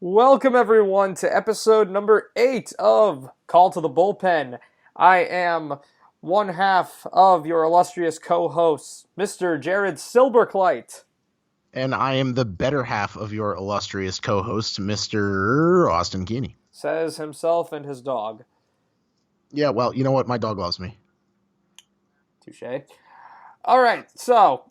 Welcome, everyone, to episode number 8 of Call to the Bullpen. I am one half of your illustrious co-hosts, Mr. Jared Silberkleit. And I am the better half of your illustrious co-host, Mr. Austin Keeney. Says himself and his dog. Yeah, well, you know what? My dog loves me. Touche. All right, so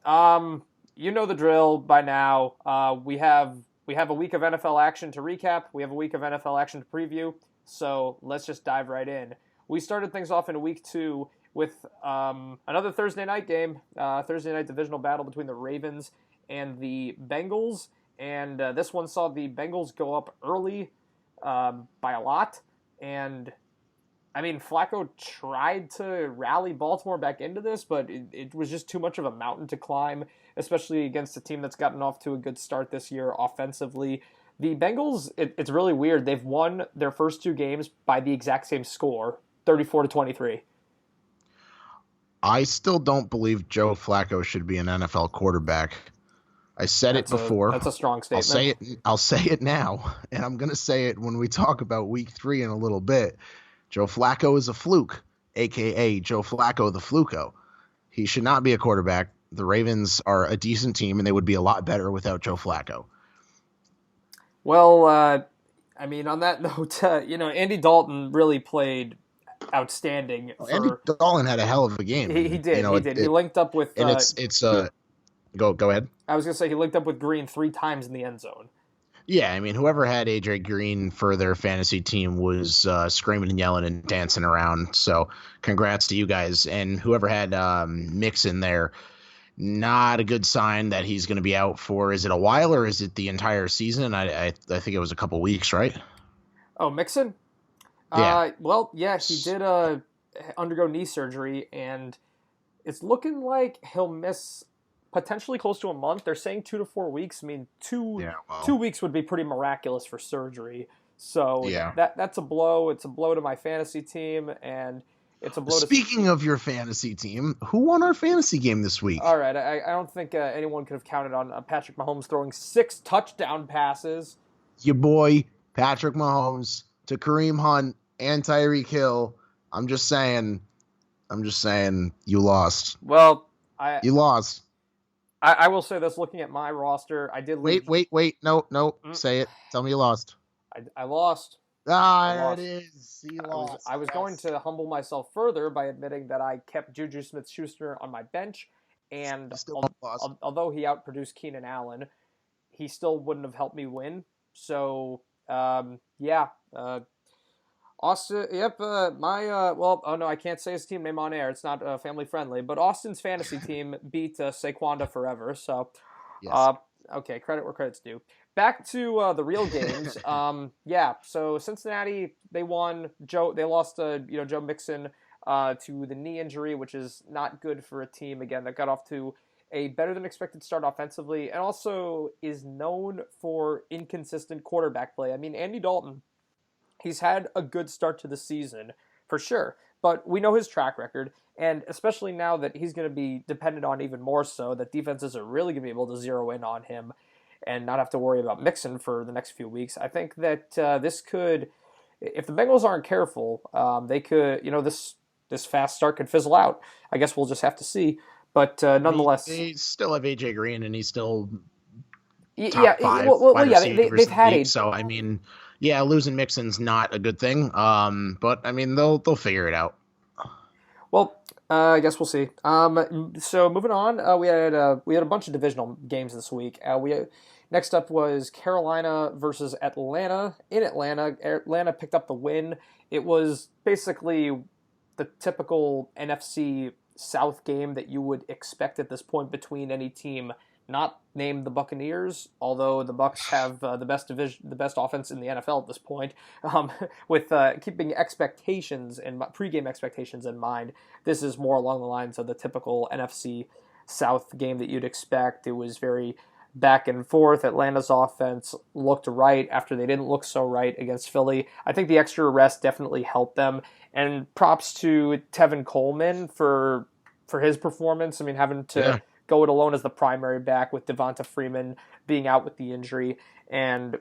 you know the drill by now. We have a week of NFL action to recap. We have a week of NFL action to preview. So let's just dive right in. We started things off in week 2 with another Thursday night game, Thursday night divisional battle between the Ravens and the Bengals. And this one saw the Bengals go up early by a lot. And I mean, Flacco tried to rally Baltimore back into this, but it was just too much of a mountain to climb, especially against a team that's gotten off to a good start this year offensively. The Bengals, it's really weird. They've won their first 2 games by the exact same score, 34-23. I still don't believe Joe Flacco should be an NFL quarterback. I said it before. That's a strong statement. I'll say it now, and I'm going to say it when we talk about week 3 in a little bit. Joe Flacco is a fluke, a.k.a. Joe Flacco the Fluco. He should not be a quarterback. The Ravens are a decent team, and they would be a lot better without Joe Flacco. Well, I mean, on that note, Andy Dalton really played outstanding. Andy Dalton had a hell of a game. He did. He did. He linked up with. And go ahead. I was gonna say he linked up with Green 3 times in the end zone. Yeah, I mean, whoever had AJ Green for their fantasy team was screaming and yelling and dancing around. So congrats to you guys. And whoever had Mixon there, not a good sign that he's going to be out for, is it a while or is it the entire season? I think it was a couple weeks, right? Oh, Mixon? Yeah. He did undergo knee surgery, and it's looking like he'll miss potentially close to a month. They're saying 2 to 4 weeks. I mean, 2 weeks would be pretty miraculous for surgery. So that's a blow. It's a blow to my fantasy team, and it's a blow. Speaking of your fantasy team, who won our fantasy game this week? All right, I don't think anyone could have counted on Patrick Mahomes throwing 6 touchdown passes. Your boy Patrick Mahomes to Kareem Hunt and Tyreek Hill. I'm just saying, you lost. Well, you lost. I will say this, looking at my roster, I did wait. No. Say it. Tell me you lost. I lost. There it is. He lost. I was going to humble myself further by admitting that I kept Juju Smith-Schuster on my bench, and although he outproduced Keenan Allen, he still wouldn't have helped me win. So, Austin, I can't say his team name on air. It's not family friendly. But Austin's fantasy team beat Saquonda forever. So, yes. Okay, credit where credit's due. Back to the real games. So Cincinnati, they won. They lost Joe Mixon to the knee injury, which is not good for a team, again, that got off to a better than expected start offensively and also is known for inconsistent quarterback play. I mean, Andy Dalton, he's had a good start to the season, for sure, but we know his track record, and especially now that he's going to be dependent on even more so, that defenses are really going to be able to zero in on him and not have to worry about Mixon for the next few weeks. I think that this could, if the Bengals aren't careful, they could, this fast start could fizzle out. I guess we'll just have to see. But nonetheless, they still have AJ Green, and he's still top 5. They've had so I mean, losing Mixon's not a good thing. But I mean, they'll figure it out. Well, I guess we'll see. So moving on, we had a bunch of divisional games this week. Next up was Carolina versus Atlanta. In Atlanta, Atlanta picked up the win. It was basically the typical NFC South game that you would expect at this point between any team not named the Buccaneers, although the Bucs have the best offense in the NFL at this point. With keeping expectations and pregame expectations in mind, this is more along the lines of the typical NFC South game that you'd expect. It was very back and forth. Atlanta's offense looked right after they didn't look so right against Philly. I think the extra rest definitely helped them. And props to Tevin Coleman for his performance. I mean, having to go it alone as the primary back with Devonta Freeman being out with the injury. And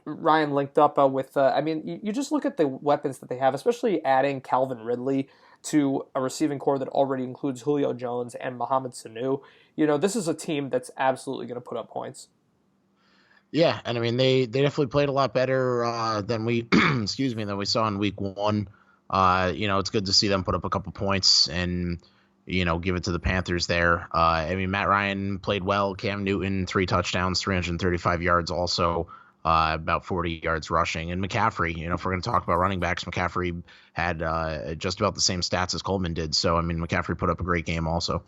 Ryan linked up with. I mean, you just look at the weapons that they have, especially adding Calvin Ridley to a receiving core that already includes Julio Jones and Mohamed Sanu. This is a team that's absolutely going to put up points. Yeah, and I mean they definitely played a lot better than we excuse me than we saw in week one. It's good to see them put up a couple points and give it to the Panthers there. I mean Matt Ryan played well. Cam Newton 3 touchdowns, 335 yards, also about 40 yards rushing. And McCaffrey, if we're going to talk about running backs, McCaffrey had just about the same stats as Coleman did. So I mean McCaffrey put up a great game also.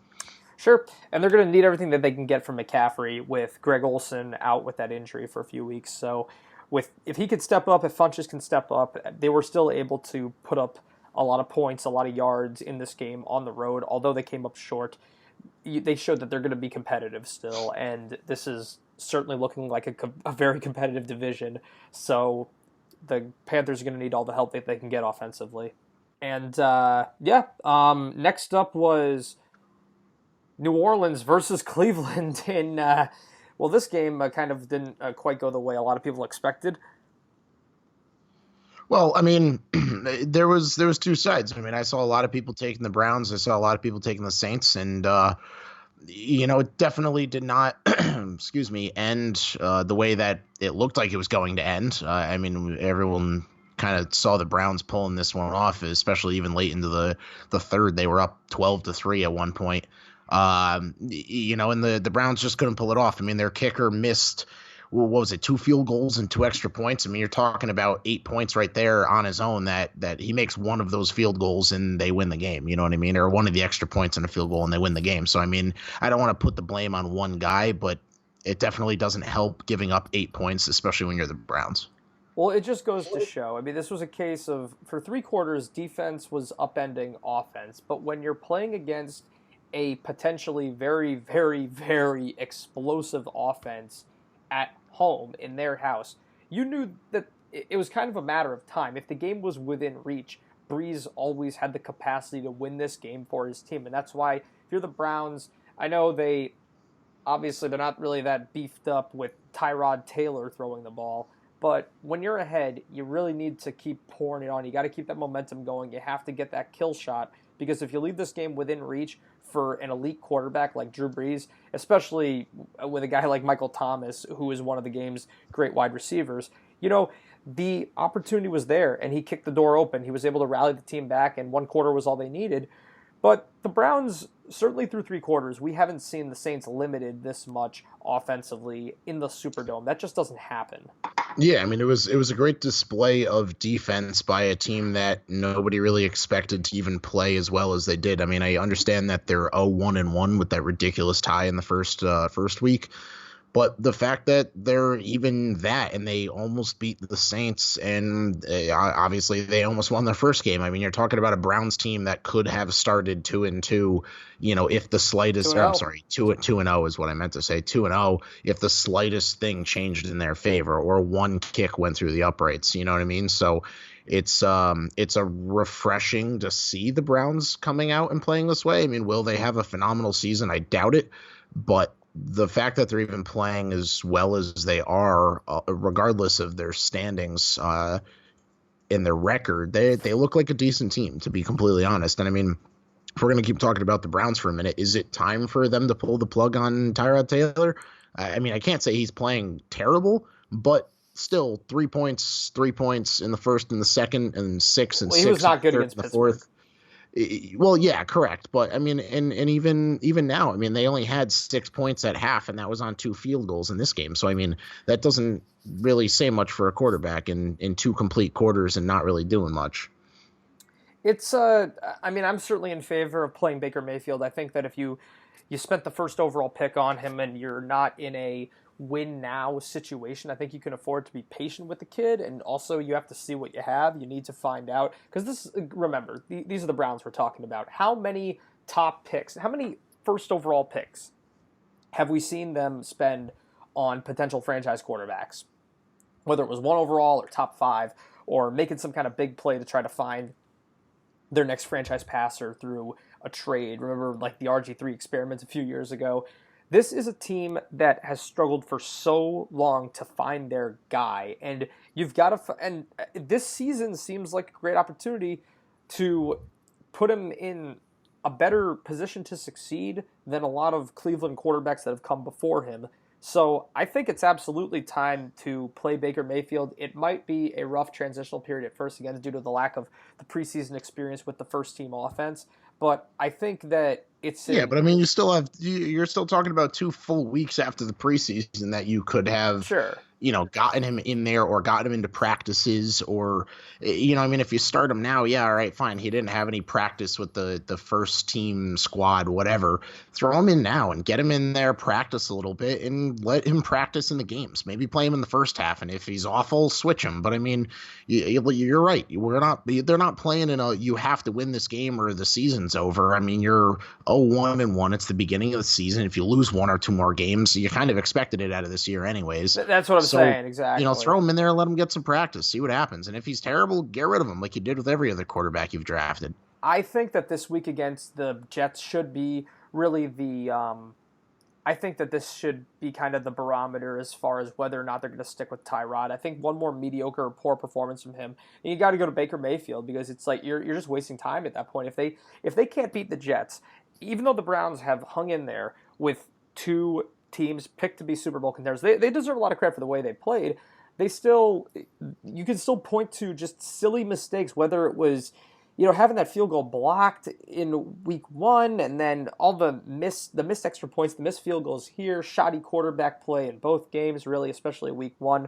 Sure, and they're going to need everything that they can get from McCaffrey with Greg Olsen out with that injury for a few weeks. So, if he could step up, if Funchess can step up, they were still able to put up a lot of points, a lot of yards in this game on the road. Although they came up short, they showed that they're going to be competitive still, and this is certainly looking like a very competitive division. So, the Panthers are going to need all the help that they can get offensively. And next up was New Orleans versus Cleveland in, this game kind of didn't quite go the way a lot of people expected. Well, I mean, there was two sides. I mean, I saw a lot of people taking the Browns. I saw a lot of people taking the Saints, and it definitely did not, excuse me, end the way that it looked like it was going to end. I mean, everyone kind of saw the Browns pulling this one off, especially even late into the third. They were up 12-3 at one point. And the Browns just couldn't pull it off. I mean, their kicker missed, what was it, 2 field goals and 2 extra points. I mean, you're talking about 8 points right there on his own that he makes one of those field goals and they win the game. You know what I mean? Or one of the extra points in a field goal and they win the game. So, I mean, I don't want to put the blame on one guy, but it definitely doesn't help giving up 8 points, especially when you're the Browns. Well, it just goes to show. I mean, this was a case of, for 3 quarters, defense was upending offense. But when you're playing against a potentially very, very, very explosive offense at home in their house, you knew that it was kind of a matter of time. If the game was within reach, Breeze always had the capacity to win this game for his team. And that's why, if you're the Browns, I know they're not really that beefed up with Tyrod Taylor throwing the ball. But when you're ahead, you really need to keep pouring it on. You got to keep that momentum going. You have to get that kill shot, because if you leave this game within reach for an elite quarterback like Drew Brees, especially with a guy like Michael Thomas, who is one of the game's great wide receivers, the opportunity was there, and he kicked the door open. He was able to rally the team back, and 1 quarter was all they needed. But the Browns, certainly through 3 quarters, we haven't seen the Saints limited this much offensively in the Superdome. That just doesn't happen. Yeah, I mean, it was a great display of defense by a team that nobody really expected to even play as well as they did. I mean, I understand that they're 0-1-1 with that ridiculous tie in the first week, but the fact that they're even that, and they almost beat the Saints, and obviously they almost won their first game. I mean, you're talking about a Browns team that could have started 2-2, if the slightest, 2-0 is what I meant to say, 2-0, if the slightest thing changed in their favor, or 1 kick went through the uprights, you know what I mean? So it's a refreshing to see the Browns coming out and playing this way. I mean, will they have a phenomenal season? I doubt it, but the fact that they're even playing as well as they are, regardless of their standings in their record, they look like a decent team, to be completely honest. And I mean, if we're going to keep talking about the Browns for a minute, is it time for them to pull the plug on Tyrod Taylor? I mean, I can't say he's playing terrible, but still 3 points in the first and the second, and 6 and 6 he was not good in against the Pittsburgh. fourth. Well, yeah, correct. But I mean, and even now, I mean, they only had 6 points at half, and that was on 2 field goals in this game. So, I mean, that doesn't really say much for a quarterback in 2 complete quarters and not really doing much. I'm certainly in favor of playing Baker Mayfield. I think that if you spent the first overall pick on him and you're not in a win now situation, I think you can afford to be patient with the kid, and also you have to see what you have. You need to find out, because remember, these are the Browns we're talking about. How many top picks, how many first overall picks have we seen them spend on potential franchise quarterbacks? Whether it was 1 overall or top 5, or making some kind of big play to try to find their next franchise passer through a trade. Remember, like the RG3 experiments a few years ago? this is a team that has struggled for so long to find their guy, and you've got to. And this season seems like a great opportunity to put him in a better position to succeed than a lot of Cleveland quarterbacks that have come before him. So I think it's absolutely time to play Baker Mayfield. It might be a rough transitional period at first, again, due to the lack of the preseason experience with the first team offense. But I think that Yeah, but I mean, you're still talking about 2 full weeks after the preseason that you could have, sure. gotten him in there or gotten him into practices or, I mean, if you start him now, yeah, all right, fine. He didn't have any practice with the first team squad, whatever. Throw him in now and get him in there, practice a little bit, and let him practice in the games. Maybe play him in the first half, and if he's awful, switch him. But I mean, you're right. They're not playing in a you have to win this game or the season's over. I mean, you're 0-1-1. It's the beginning of the season. If you lose one or two more games, you kind of expected it out of this year anyways. That's what I'm saying, exactly. Throw him in there and let him get some practice, see what happens. And if he's terrible, get rid of him like you did with every other quarterback you've drafted. I think that this week against the Jets should be really I think that this should be kind of the barometer as far as whether or not they're going to stick with Tyrod. I think one more mediocre or poor performance from him, and you got to go to Baker Mayfield because it's like you're just wasting time at that point. If they can't beat the Jets, even though the Browns have hung in there with two teams picked to be Super Bowl contenders, they deserve a lot of credit for the way they played. You can still point to just silly mistakes, whether it was having that field goal blocked in week 1 and then all the missed extra points, the missed field goals here, shoddy quarterback play in both games, really, especially week 1.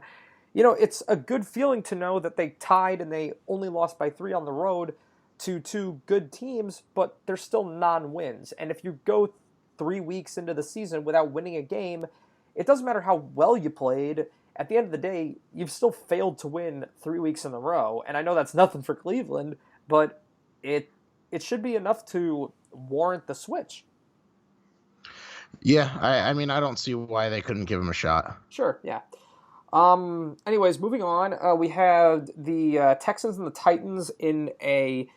It's a good feeling to know that they tied and they only lost by 3 on the road to two good teams, but they're still non-wins. And if you go 3 weeks into the season without winning a game, it doesn't matter how well you played. At the end of the day, you've still failed to win 3 weeks in a row. And I know that's nothing for Cleveland, but it should be enough to warrant the switch. Yeah, I mean, I don't see why they couldn't give him a shot. Sure, yeah. Anyways, moving on, we have the Texans and the Titans in a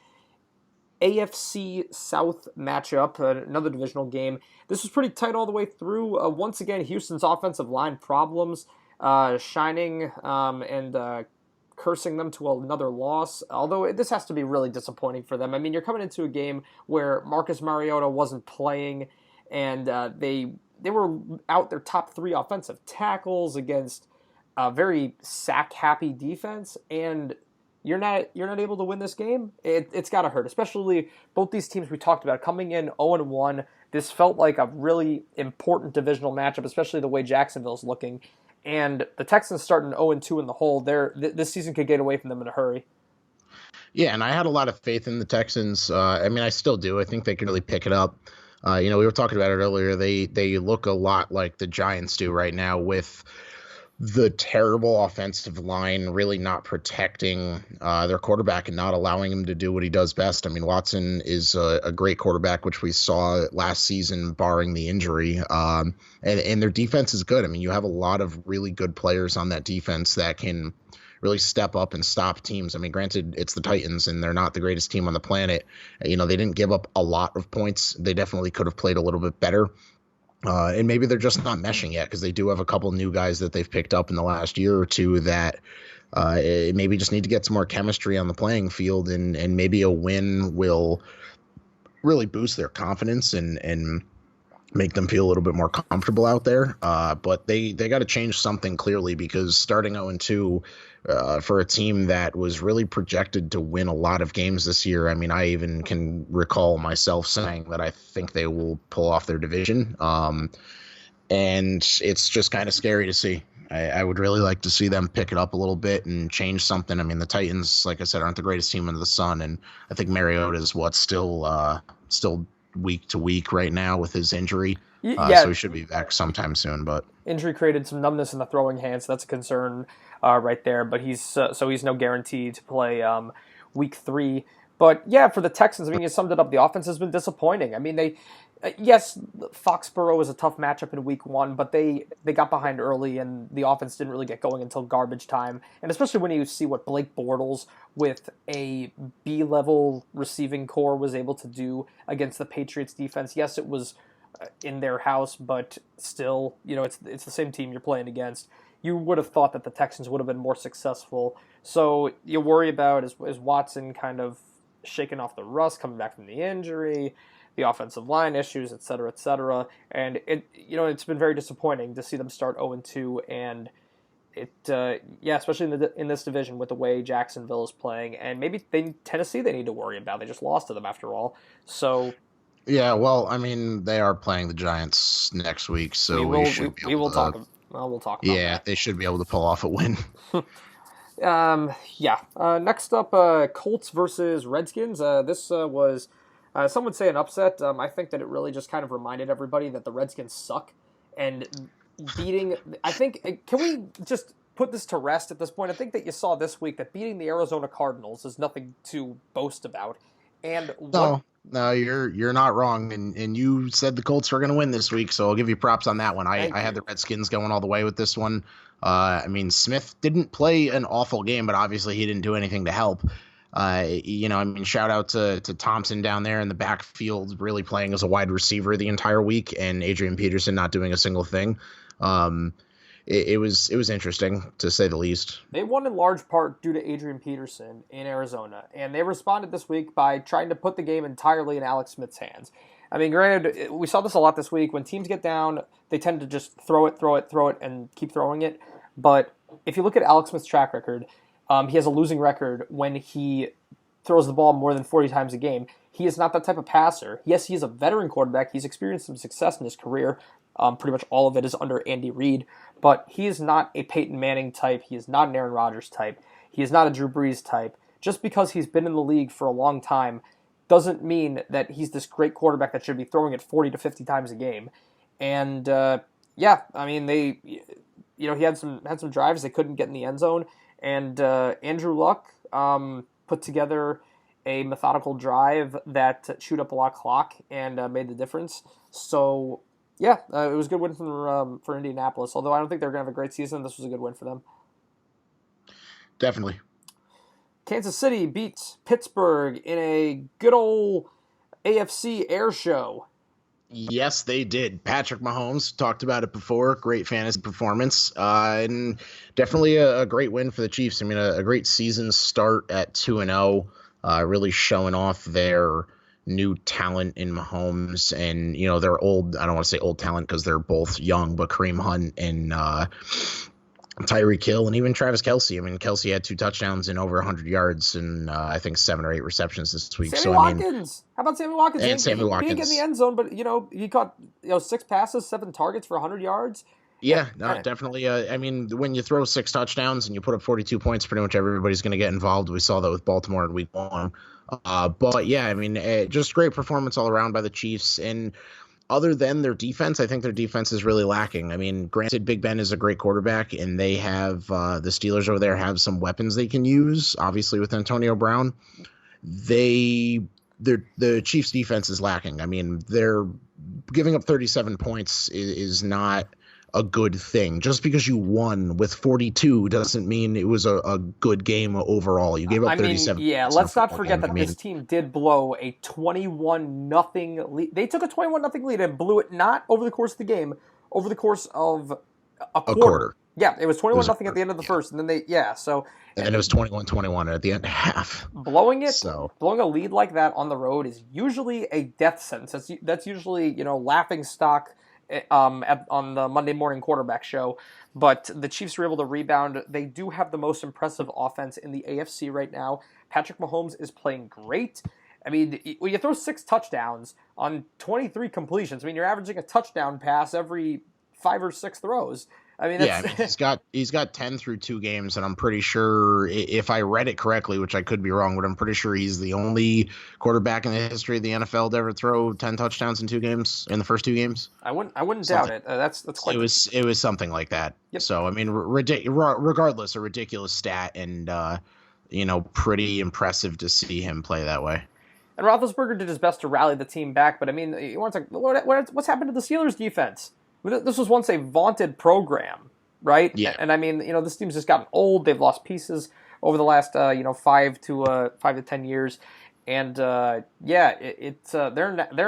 AFC South matchup, another divisional game. This was pretty tight all the way through. Once again, Houston's offensive line problems shining and cursing them to another loss, although this has to be really disappointing for them. I mean, you're coming into a game where Marcus Mariota wasn't playing, and they were out their top 3 offensive tackles against a very sack-happy defense, and you're not able to win this game. It's got to hurt, especially both these teams we talked about coming in 0-1. This felt like a really important divisional matchup, especially the way Jacksonville's looking. And the Texans starting 0-2 in the hole, this season could get away from them in a hurry. Yeah, and I had a lot of faith in the Texans. I mean, I still do. I think they can really pick it up. We were talking about it earlier. They look a lot like the Giants do right now with the terrible offensive line really not protecting their quarterback and not allowing him to do what he does best. I mean, Watson is a great quarterback, which we saw last season, barring the injury. And their defense is good. I mean, you have a lot of really good players on that defense that can really step up and stop teams. I mean, granted, it's the Titans, and they're not the greatest team on the planet. They didn't give up a lot of points. They definitely could have played a little bit better. And maybe they're just not meshing yet because they do have a couple new guys that they've picked up in the last year or two that maybe just need to get some more chemistry on the playing field, and maybe a win will really boost their confidence and make them feel a little bit more comfortable out there. But they got to change something clearly, because starting 0-2 for a team that was really projected to win a lot of games this year. I mean, I even can recall myself saying that I think they will pull off their division. And it's just kind of scary to see. I would really like to see them pick it up a little bit and change something. I mean, the Titans, like I said, aren't the greatest team under the sun, and I think Mariota is still week to week right now with his injury. So he should be back sometime soon. But injury created some numbness in the throwing hand, so that's a concern right there. But he's no guarantee to play week 3. But yeah, for the Texans, I mean, you summed it up. The offense has been disappointing. I mean, yes, Foxborough was a tough matchup in week 1, but they got behind early, and the offense didn't really get going until garbage time. And especially when you see what Blake Bortles with a B-level receiving core was able to do against the Patriots defense. Yes, it was in their house, but still, it's the same team you're playing against. You would have thought that the Texans would have been more successful. So you worry about is Watson kind of shaking off the rust, coming back from the injury, the offensive line issues, et cetera, et cetera. And it's been very disappointing to see them start 0-2, and especially in this division with the way Jacksonville is playing, and maybe Tennessee they need to worry about. They just lost to them after all. So yeah, well, I mean, they are playing the Giants next week, so we'll talk about yeah, that. they should be able to pull off a win. Next up, Colts versus Redskins. This was, some would say, an upset. I think that it really just kind of reminded everybody that the Redskins suck, and I think, can we just put this to rest at this point? I think that you saw this week that beating the Arizona Cardinals is nothing to boast about. And No, you're not wrong, and you said the Colts were going to win this week, so I'll give you props on that one. I had the Redskins going all the way with this one. I mean, Smith didn't play an awful game, but obviously he didn't do anything to help. Shout out to Thompson down there in the backfield, really playing as a wide receiver the entire week, and Adrian Peterson not doing a single thing. It was interesting, to say the least. They won in large part due to Adrian Peterson in Arizona, and they responded this week by trying to put the game entirely in Alex Smith's hands. I mean, granted, we saw this a lot this week. When teams get down, they tend to just throw it, and keep throwing it. But if you look at Alex Smith's track record, he has a losing record when he throws the ball more than 40 times a game. He is not that type of passer. Yes, he is a veteran quarterback. He's experienced some success in his career. Pretty much all of it is under Andy Reid. But he is not a Peyton Manning type. He is not an Aaron Rodgers type. He is not a Drew Brees type. Just because he's been in the league for a long time doesn't mean that he's this great quarterback that should be throwing it 40 to 50 times a game. And he had some drives they couldn't get in the end zone. And Andrew Luck put together a methodical drive that chewed up a lot of clock and made the difference. So it was a good win for Indianapolis. Although I don't think they're going to have a great season, this was a good win for them. Definitely. Kansas City beats Pittsburgh in a good old AFC air show. Yes, they did. Patrick Mahomes, talked about it before. Great fantasy performance. And definitely a great win for the Chiefs. I mean, a great season start at 2-0, really showing off their new talent in Mahomes. And, they're old. I don't want to say old talent because they're both young, but Kareem Hunt and Tyreek Hill and even Travis Kelce. I mean, Kelce had 2 touchdowns and over 100 yards and I think 7 or 8 receptions this week. Sammy Watkins. How about Sammy Watkins? And Sammy Watkins. He didn't get in the end zone, but, he caught 6 passes, 7 targets for 100 yards. Yeah, no, definitely. I mean, when you throw 6 touchdowns and you put up 42 points, pretty much everybody's going to get involved. We saw that with Baltimore in week 1. But, yeah, I mean, just great performance all around by the Chiefs. And other than their defense, I think their defense is really lacking. I mean, granted, Big Ben is a great quarterback, and they have the Steelers over there have some weapons they can use, obviously, with Antonio Brown. The Chiefs' defense is lacking. I mean, they're giving up 37 points is not a good thing. Just because you won with 42 doesn't mean it was a good game overall. You gave up 37. Let's not forget that this team did blow a 21-0 lead. They took a 21-0 lead and blew it not over the course of the game, over the course of a quarter. Yeah, it was 21-0 at the end of the first, and then and it was 21-21 at the end of half. Blowing a lead like that on the road is usually a death sentence. That's usually, laughing stock on the Monday morning quarterback show, but the Chiefs were able to rebound. They do have the most impressive offense in the AFC right now. Patrick Mahomes is playing great. I mean, when you throw 6 touchdowns on 23 completions, I mean, you're averaging a touchdown pass every 5 or 6 throws. I mean, he's got 10 through 2 games, and I'm pretty sure, if I read it correctly, which I could be wrong, but I'm pretty sure he's the only quarterback in the history of the NFL to ever throw 10 touchdowns in 2 games in the first 2 games. I wouldn't doubt it. That's quite. It was something like that. Yep. So I mean, regardless, a ridiculous stat, and pretty impressive to see him play that way. And Roethlisberger did his best to rally the team back, but I mean, you want to talk, what's happened to the Steelers defense? This was once a vaunted program, right? Yeah. And I mean, this team's just gotten old. They've lost pieces over the last, 5 to 10 years. And they're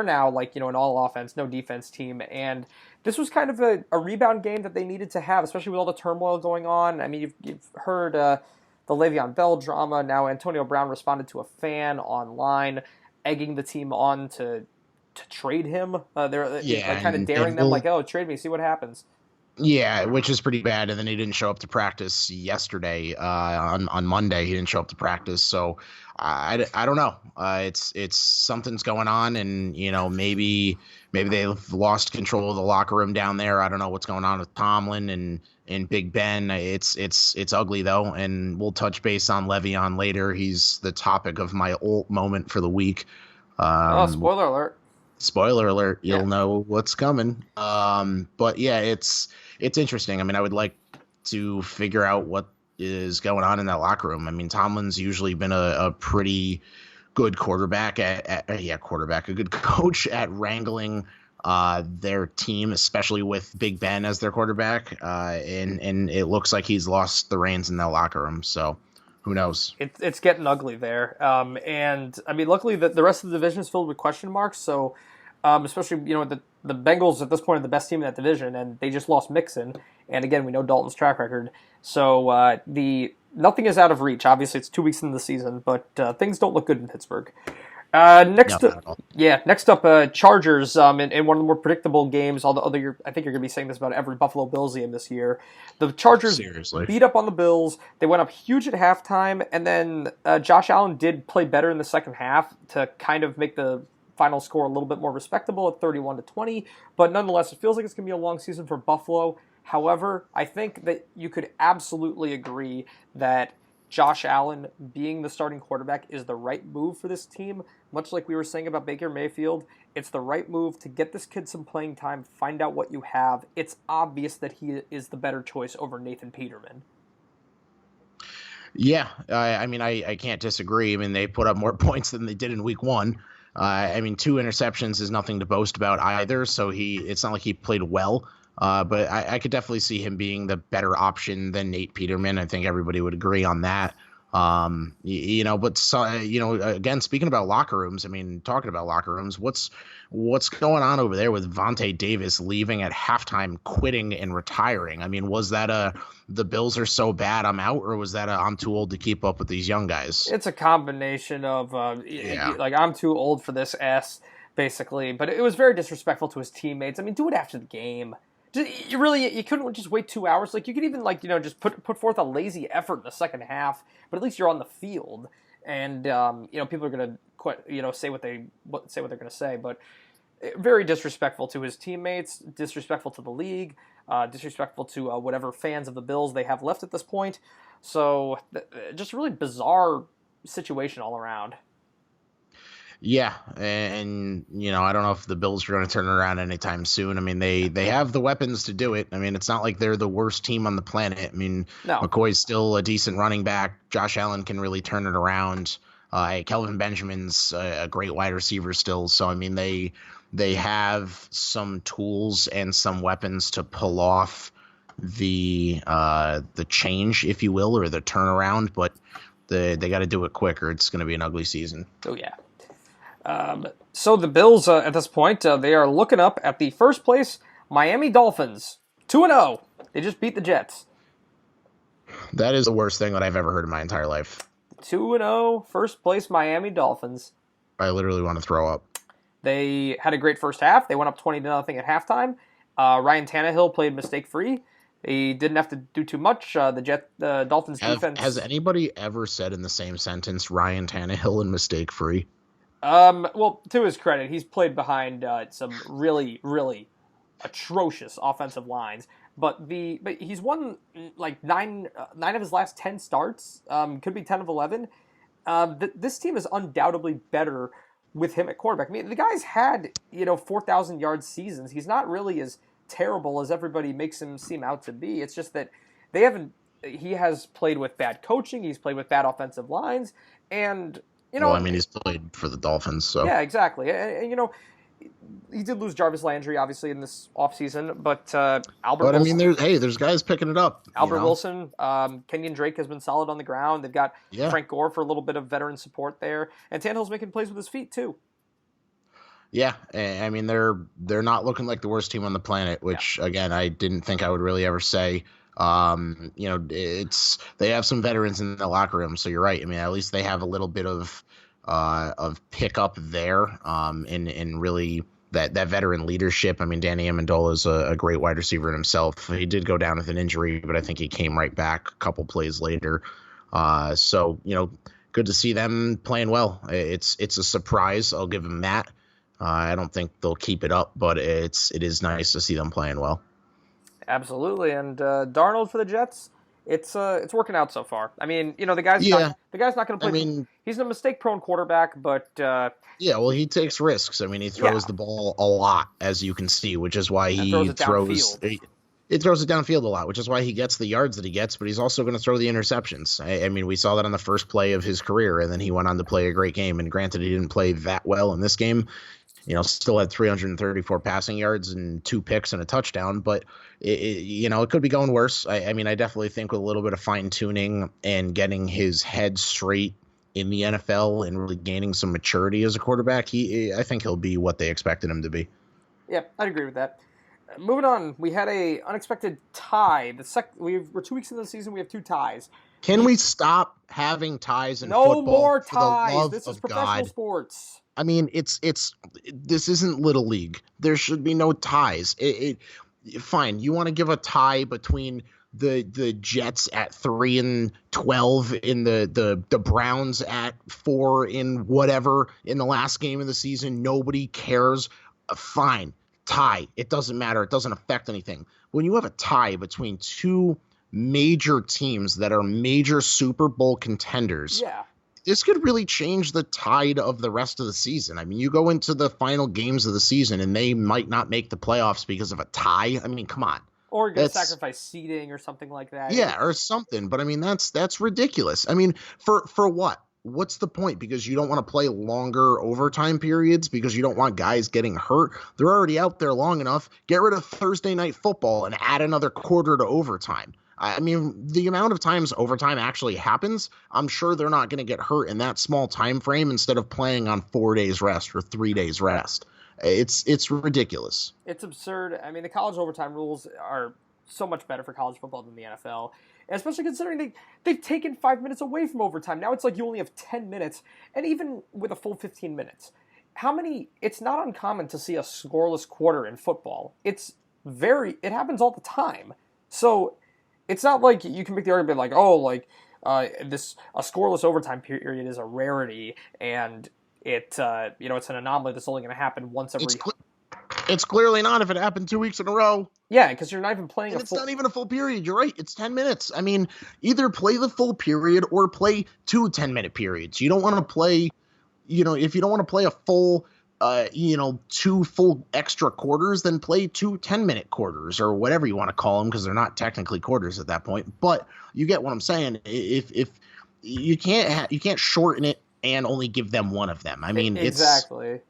now like an all offense, no defense team, and this was kind of a rebound game that they needed to have, especially with all the turmoil going on. I mean, you've heard the Le'Veon Bell drama. Now Antonio Brown responded to a fan online, egging the team on to trade him. They're like kind of daring them, like, "Oh, trade me, see what happens." Yeah, which is pretty bad. And then he didn't show up to practice yesterday. On Monday, he didn't show up to practice. So I don't know. It's something's going on, and maybe they've lost control of the locker room down there. I don't know what's going on with Tomlin and Big Ben. It's ugly though, and we'll touch base on Le'Veon later. He's the topic of my ult moment for the week. Spoiler alert. Spoiler alert, you'll know what's coming. But yeah, it's interesting. I mean, I would like to figure out what is going on in that locker room. I mean, Tomlin's usually been a pretty good quarterback a good coach at wrangling their team, especially with Big Ben as their quarterback. And it looks like he's lost the reins in that locker room. So who knows? It's getting ugly there. And I mean, luckily the rest of the division is filled with question marks. So, especially, the Bengals at this point are the best team in that division, and they just lost Mixon. And again, we know Dalton's track record. So, nothing is out of reach. Obviously, it's 2 weeks into the season, but things don't look good in Pittsburgh. Next up, Chargers in one of the more predictable games. Although I think you're going to be saying this about every Buffalo Bills game this year. The Chargers beat up on the Bills. They went up huge at halftime, and then Josh Allen did play better in the second half to kind of make the final score a little bit more respectable at 31-20. But nonetheless, it feels like it's going to be a long season for Buffalo. However, I think that you could absolutely agree that Josh Allen being the starting quarterback is the right move for this team. Much like we were saying about Baker Mayfield, it's the right move to get this kid some playing time, find out what you have. It's obvious that he is the better choice over Nathan Peterman. Yeah, I mean, I can't disagree. I mean, they put up more points than they did in week one. I mean, 2 interceptions is nothing to boast about either, so it's not like he played well. But I could definitely see him being the better option than Nate Peterman. I think everybody would agree on that. Again, speaking about locker rooms, I mean, talking about locker rooms, what's going on over there with Vontae Davis leaving at halftime, quitting and retiring? I mean, was that the Bills are so bad I'm out, or was that I'm too old to keep up with these young guys? It's a combination of like I'm too old for this basically, but it was very disrespectful to his teammates. I mean, do it after the game. You couldn't just wait 2 hours. Like, you could even just put forth a lazy effort in the second half, but at least you're on the field, and people are gonna say what they're gonna say. But very disrespectful to his teammates, disrespectful to the league, disrespectful to whatever fans of the Bills they have left at this point. So just a really bizarre situation all around. Yeah, and I don't know if the Bills are going to turn it around anytime soon. I mean, they have the weapons to do it. I mean, it's not like they're the worst team on the planet. I mean, no. McCoy's still a decent running back. Josh Allen can really turn it around. Kelvin Benjamin's a great wide receiver still. So, I mean, they have some tools and some weapons to pull off the change, if you will, or the turnaround. But they got to do it quicker. It's going to be an ugly season. Oh, yeah. So the Bills, at this point, they are looking up at the first place Miami Dolphins, 2-0. They just beat the Jets. That is the worst thing that I've ever heard in my entire life. 2-0, first place Miami Dolphins. I literally want to throw up. They had a great first half. They went up 20-0 at halftime. Ryan Tannehill played mistake-free. He didn't have to do too much. The Dolphins defense. Has anybody ever said in the same sentence Ryan Tannehill and mistake-free? Well, to his credit, he's played behind some really, really atrocious offensive lines. But he's won like nine of his last 10 starts. Could be 10 of 11. This team is undoubtedly better with him at quarterback. I mean, the guy's had 4,000 yard seasons. He's not really as terrible as everybody makes him seem out to be. It's just that he has played with bad coaching. He's played with bad offensive lines, and. Well, I mean, he's played for the Dolphins, so. Yeah, exactly. And he did lose Jarvis Landry, obviously, in this offseason, but Albert But I Wilson. mean, there's guys picking it up. Albert Wilson, Kenyon Drake has been solid on the ground. They've got Yeah. Frank Gore for a little bit of veteran support there, and Tannehill's making plays with his feet too. Yeah, I mean they're not looking like the worst team on the planet, which again I didn't think I would really ever say. They have some veterans in the locker room, so you're right. I mean, at least they have a little bit of pickup there, and really that veteran leadership. I mean, Danny Amendola is a great wide receiver in himself. He did go down with an injury, but I think he came right back a couple plays later. So good to see them playing well. It's a surprise. I'll give them that. I don't think they'll keep it up, but it is nice to see them playing well. Absolutely, and Darnold for the Jets, it's working out so far. I mean, the guy's not going to play. I mean, he's a mistake-prone quarterback, but well, he takes risks. I mean, he throws the ball a lot, as you can see, which is why he throws it downfield a lot, which is why he gets the yards that he gets. But he's also going to throw the interceptions. I mean, we saw that on the first play of his career, and then he went on to play a great game. And granted, he didn't play that well in this game. Still had 334 passing yards and 2 picks and a touchdown, but it could be going worse. I mean, I definitely think with a little bit of fine tuning and getting his head straight in the NFL and really gaining some maturity as a quarterback, I think he'll be what they expected him to be. Yeah, I'd agree with that. Moving on, we had a unexpected tie. We're 2 weeks into the season. We have 2 ties. Can we stop having ties in football? No more ties. For the love this is of professional God. Sports. I mean, this isn't Little League. There should be no ties. Fine, you want to give a tie between the Jets at 3-12 in the Browns at 4 in the last game of the season. Nobody cares. Fine, tie. It doesn't matter. It doesn't affect anything. When you have a tie between 2 major teams that are major Super Bowl contenders. Yeah. This could really change the tide of the rest of the season. I mean, you go into the final games of the season and they might not make the playoffs because of a tie. I mean, come on. Or you're going to sacrifice seeding or something like that. Yeah, or something. But I mean, that's ridiculous. I mean, for what? What's the point? Because you don't want to play longer overtime periods because you don't want guys getting hurt. They're already out there long enough. Get rid of Thursday night football and add another quarter to overtime. I mean, the amount of times overtime actually happens, I'm sure they're not going to get hurt in that small time frame instead of playing on 4 days rest or 3 days rest. It's ridiculous. It's absurd. I mean, the college overtime rules are so much better for college football than the NFL, and especially considering they've taken 5 minutes away from overtime. Now it's like you only have 10 minutes, and even with a full 15 minutes. It's not uncommon to see a scoreless quarter in football. It happens all the time. So it's not like you can make the argument like, a scoreless overtime period is a rarity, and it's an anomaly that's only going to happen once every. It's clearly not if it happened 2 weeks in a row. Yeah, because you're not even playing it's not even a full period. You're right. It's 10 minutes. I mean, either play the full period or play 2 10-minute periods. You don't want to play, if you don't want to play a full 2 full extra quarters, then play 2 10-minute quarters or whatever you want to call them, because they're not technically quarters at that point. But you get what I'm saying. If you can't shorten it and only give them one of them. I mean, exactly.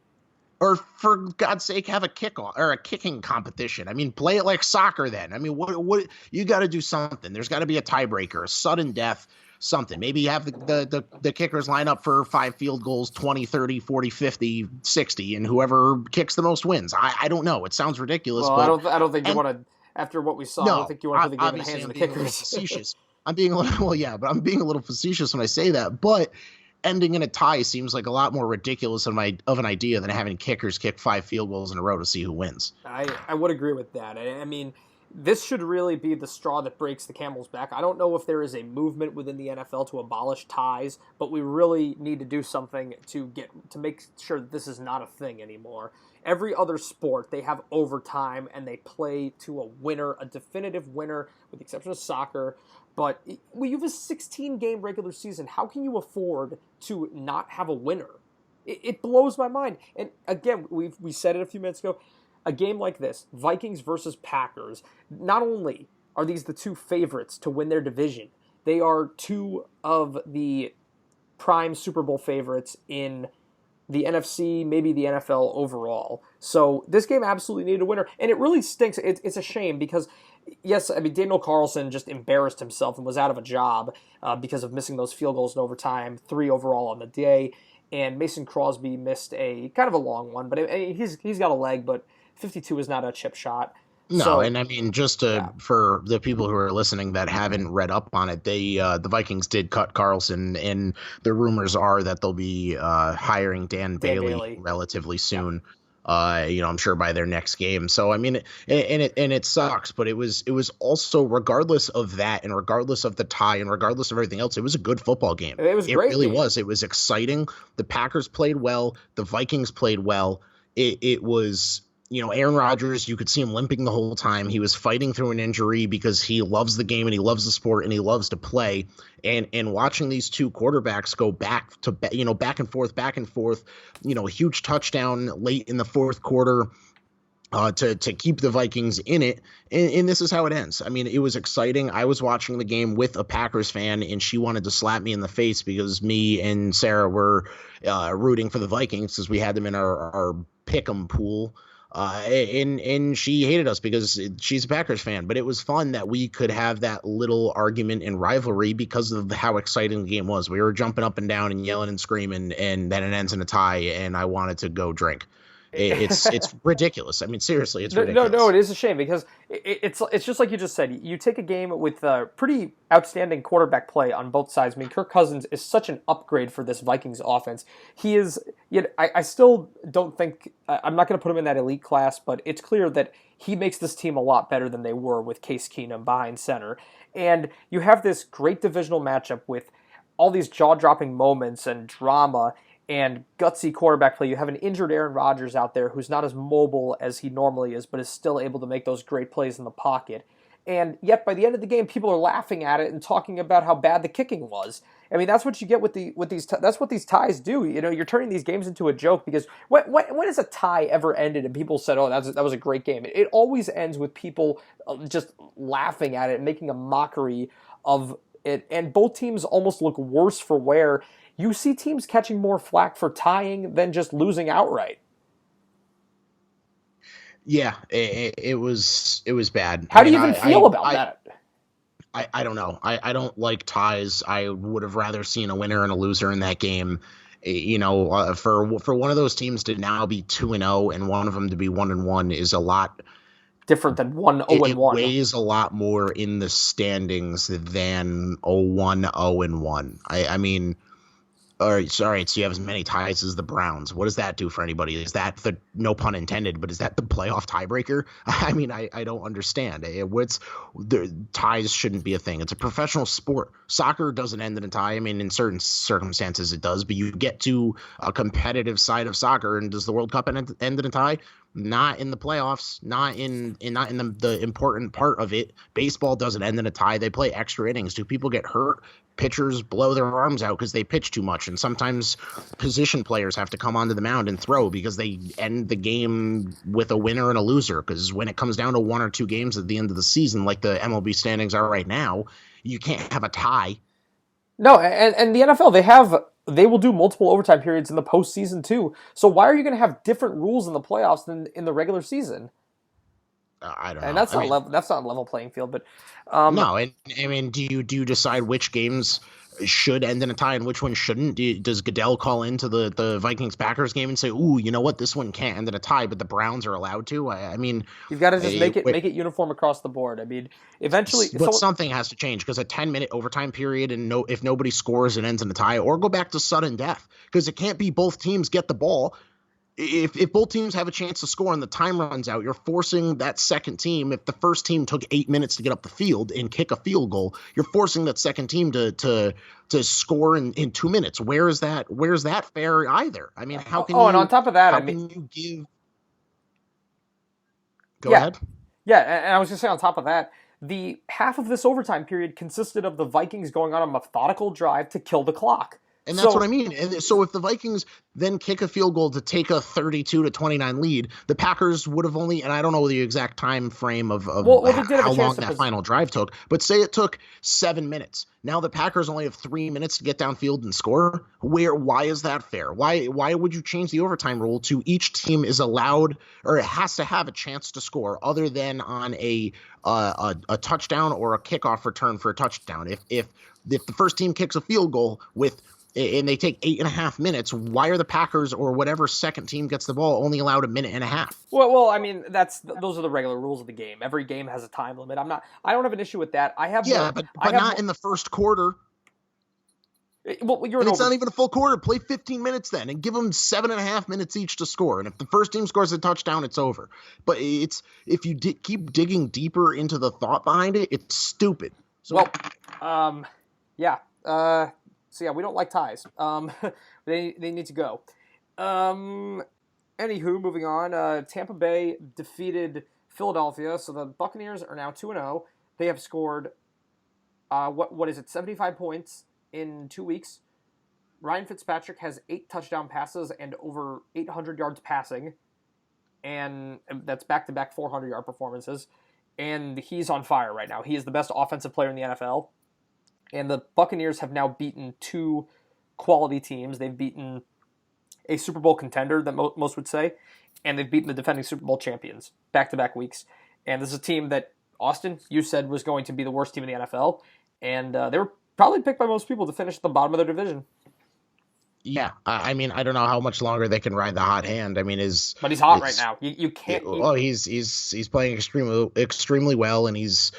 Or for God's sake, have a kickoff or a kicking competition. I mean, play it like soccer then. I mean, what you got to do something. There's got to be a tiebreaker, a sudden death. Something. Maybe you have the kickers line up for 5 field goals, 20, 30, 40, 50, 60, and whoever kicks the most wins. I don't know. It sounds ridiculous. Well, but I don't think you want to, after what we saw, I don't think you want to put the game in the hands of the kickers. Facetious. I'm being a little facetious when I say that, but ending in a tie seems like a lot more ridiculous of an idea than having kickers kick 5 field goals in a row to see who wins. I would agree with that. I mean, this should really be the straw that breaks the camel's back. I don't know if there is a movement within the NFL to abolish ties, but we really need to do something to make sure that this is not a thing anymore. Every other sport, they have overtime and they play to a winner, a definitive winner, with the exception of soccer. But when you have a 16-game regular season, how can you afford to not have a winner? It blows my mind. And again, we said it a few minutes ago, a game like this, Vikings versus Packers, not only are these the 2 favorites to win their division, they are 2 of the prime Super Bowl favorites in the NFC, maybe the NFL overall. So this game absolutely needed a winner, and it really stinks. It's a shame because, yes, I mean, Daniel Carlson just embarrassed himself and was out of a job because of missing those field goals in overtime, 3 overall on the day, and Mason Crosby missed a kind of a long one, but he's got a leg, but 52 is not a chip shot. No, So, and I mean, yeah, for the people who are listening that haven't read up on it, the Vikings did cut Carlson, and the rumors are that they'll be hiring Dan Dan Bailey Bailey. relatively Yeah. soon. I'm sure by their next game. So I mean, it sucks, but it was also, regardless of that, and regardless of the tie, and regardless of everything else, it was a good football game. It was a It great really game. was. It was exciting. The Packers played well. The Vikings played well. It was. Aaron Rodgers, you could see him limping the whole time. He was fighting through an injury because he loves the game and he loves the sport and he loves to play. And watching these two quarterbacks go back and forth, huge touchdown late in the fourth quarter to keep the Vikings in it. And this is how it ends. I mean, it was exciting. I was watching the game with a Packers fan, and she wanted to slap me in the face because me and Sarah were rooting for the Vikings because we had them in our pick'em pool. And she hated us because she's a Packers fan, but it was fun that we could have that little argument and rivalry because of how exciting the game was. We were jumping up and down and yelling and screaming, and then it ends in a tie, and I wanted to go drink. It's ridiculous. I mean, seriously, it's No, ridiculous. it is a shame because it's just like you just said. You take a game with pretty outstanding quarterback play on both sides. I mean, Kirk Cousins is such an upgrade for this Vikings offense. He is. Yet I still don't think I'm not going to put him in that elite class, but it's clear that he makes this team a lot better than they were with Case Keenum behind center. And you have this great divisional matchup with all these jaw-dropping moments and drama and gutsy quarterback play. You have an injured Aaron Rodgers out there who's not as mobile as he normally is, but is still able to make those great plays in the pocket. And yet, by the end of the game, people are laughing at it and talking about how bad the kicking was. I mean, that's what you get with these. That's what these ties do. You're turning these games into a joke because when has a tie ever ended and people said, "Oh, that was a great game"? It always ends with people just laughing at it and making a mockery of it. And both teams almost look worse for wear. You see teams catching more flack for tying than just losing outright. Yeah, it was bad. I How do mean, you even feel about I that? I don't know. I don't like ties. I would have rather seen a winner and a loser in that game. For one of those teams to now be 2-0 and one of them to be 1-1 is a lot. Different than 1 0 It 1. weighs a lot more in the standings than a 1-0-1. I mean, all right, sorry. So you have as many ties as the Browns. What does that do for anybody? Is that the, no pun intended, but is that the playoff tiebreaker? I mean, I don't understand. The ties shouldn't be a thing. It's a professional sport. Soccer doesn't end in a tie. I mean, in certain circumstances it does, but you get to a competitive side of soccer, and does the World Cup end in a tie? Not in the playoffs, not in the important part of it. Baseball doesn't end in a tie. They play extra innings. Do people get hurt? Pitchers blow their arms out because they pitch too much, and sometimes position players have to come onto the mound and throw because they end the game with a winner and a loser. Because when it comes down to 1 or 2 games at the end of the season, like the MLB standings are right now, you can't have a tie. No, and the NFL they will do multiple overtime periods in the postseason too. So why are you going to have different rules in the playoffs than in the regular season? I don't And know. that's I not mean, level. That's not a level playing field. But no, and I mean, do you decide which games should end in a tie and which one shouldn't? Does Goodell call into the Vikings Packers game and say, "Ooh, you know what? This one can't end in a tie, but the Browns are allowed to"? I mean, you've got to just it, make it uniform across the board. I mean, eventually, but something has to change because a 10-minute overtime period, and if nobody scores, it ends in a tie, or go back to sudden death because it can't be both teams get the ball. If both teams have a chance to score and the time runs out, you're forcing that second team. If the first team took 8 minutes to get up the field and kick a field goal, you're forcing that second team to score in 2 minutes. Where's that fair either? I mean, how can and on top of that, I mean, can you give? Go yeah, ahead. yeah, and I was going to say on top of that, the half of this overtime period consisted of the Vikings going on a methodical drive to kill the clock. And that's what I So, mean. And so if the Vikings then kick a field goal to take a 32-29 lead, the Packers would have only, and I don't know the exact time frame of well, they did have a how chance long to that final drive took, but say it took 7 minutes. Now the Packers only have 3 minutes to get downfield and score. Why is that fair? Why would you change the overtime rule to each team is allowed or it has to have a chance to score other than on a touchdown or a kickoff return for a touchdown? If the first team kicks a field goal with and they take 8.5 minutes, why are the Packers or whatever second team gets the ball only allowed a minute and a half? well, I mean, those are the regular rules of the game. Every game has a time limit. I don't have an issue with that. Yeah, but not in the first quarter. Well, and it's not even a full quarter. Play 15 minutes then and give them 7.5 minutes each to score. And if the first team scores a touchdown, it's over. But it's if you keep digging deeper into the thought behind it, it's stupid. So, yeah. So yeah, we don't like ties. They need to go. Anywho, moving on. Tampa Bay defeated Philadelphia, so the Buccaneers are now 2-0. They have scored what is it, 75 points in 2 weeks. Ryan Fitzpatrick has 8 touchdown passes and over 800 yards passing, and that's back-to-back 400-yard performances. And he's on fire right now. He is the best offensive player in the NFL. And the Buccaneers have now beaten 2 quality teams. They've beaten a Super Bowl contender, that most would say, and they've beaten the defending Super Bowl champions back-to-back weeks. And this is a team that, Austin, you said was going to be the worst team in the NFL, and they were probably picked by most people to finish at the bottom of their division. Yeah, I mean, I don't know how much longer they can ride the hot hand. I mean, but he's hot right now. You can't. He's playing extremely well, and he's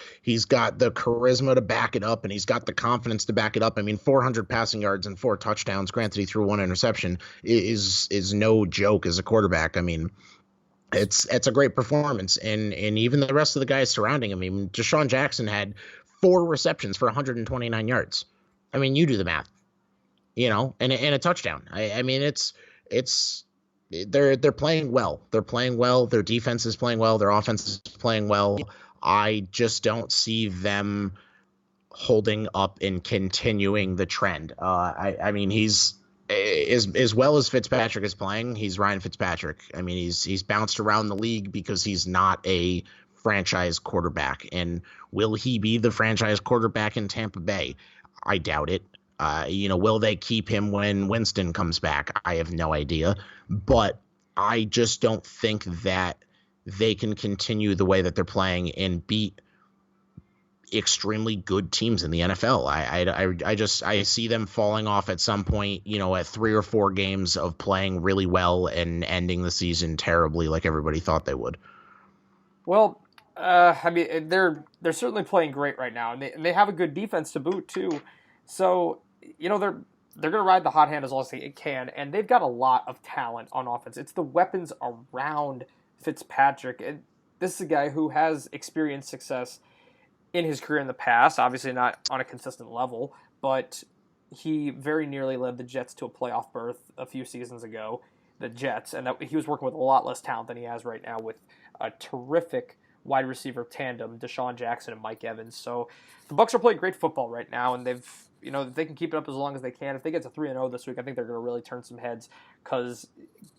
got the charisma to back it up, and he's got the confidence to back it up. I mean, 400 passing yards and 4 touchdowns. Granted, he threw 1 interception. Is no joke as a quarterback. I mean, it's a great performance, and even the rest of the guys surrounding him. I mean, Deshaun Jackson had 4 receptions for 129 yards. I mean, you do the math. And a touchdown. I mean, they're playing well. They're playing well. Their defense is playing well. Their offense is playing well. I just don't see them holding up and continuing the trend. I mean, he's as well as Fitzpatrick is playing. He's Ryan Fitzpatrick. I mean, he's bounced around the league because he's not a franchise quarterback. And will he be the franchise quarterback in Tampa Bay? I doubt it. Will they keep him when Winston comes back? I have no idea. But I just don't think that they can continue the way that they're playing and beat extremely good teams in the NFL. I see them falling off at some point, at 3 or 4 games of playing really well and ending the season terribly like everybody thought they would. Well, I mean, they're certainly playing great right now, and they have a good defense to boot too. So, they're going to ride the hot hand as long as they can, and they've got a lot of talent on offense. It's the weapons around Fitzpatrick. And this is a guy who has experienced success in his career in the past, obviously not on a consistent level, but he very nearly led the Jets to a playoff berth a few seasons ago, the Jets, and that he was working with a lot less talent than he has right now with a terrific wide receiver tandem, Deshaun Jackson and Mike Evans. So the Bucs are playing great football right now, and they've, they can keep it up as long as they can. If they get to 3-0 this week, I think they're going to really turn some heads, because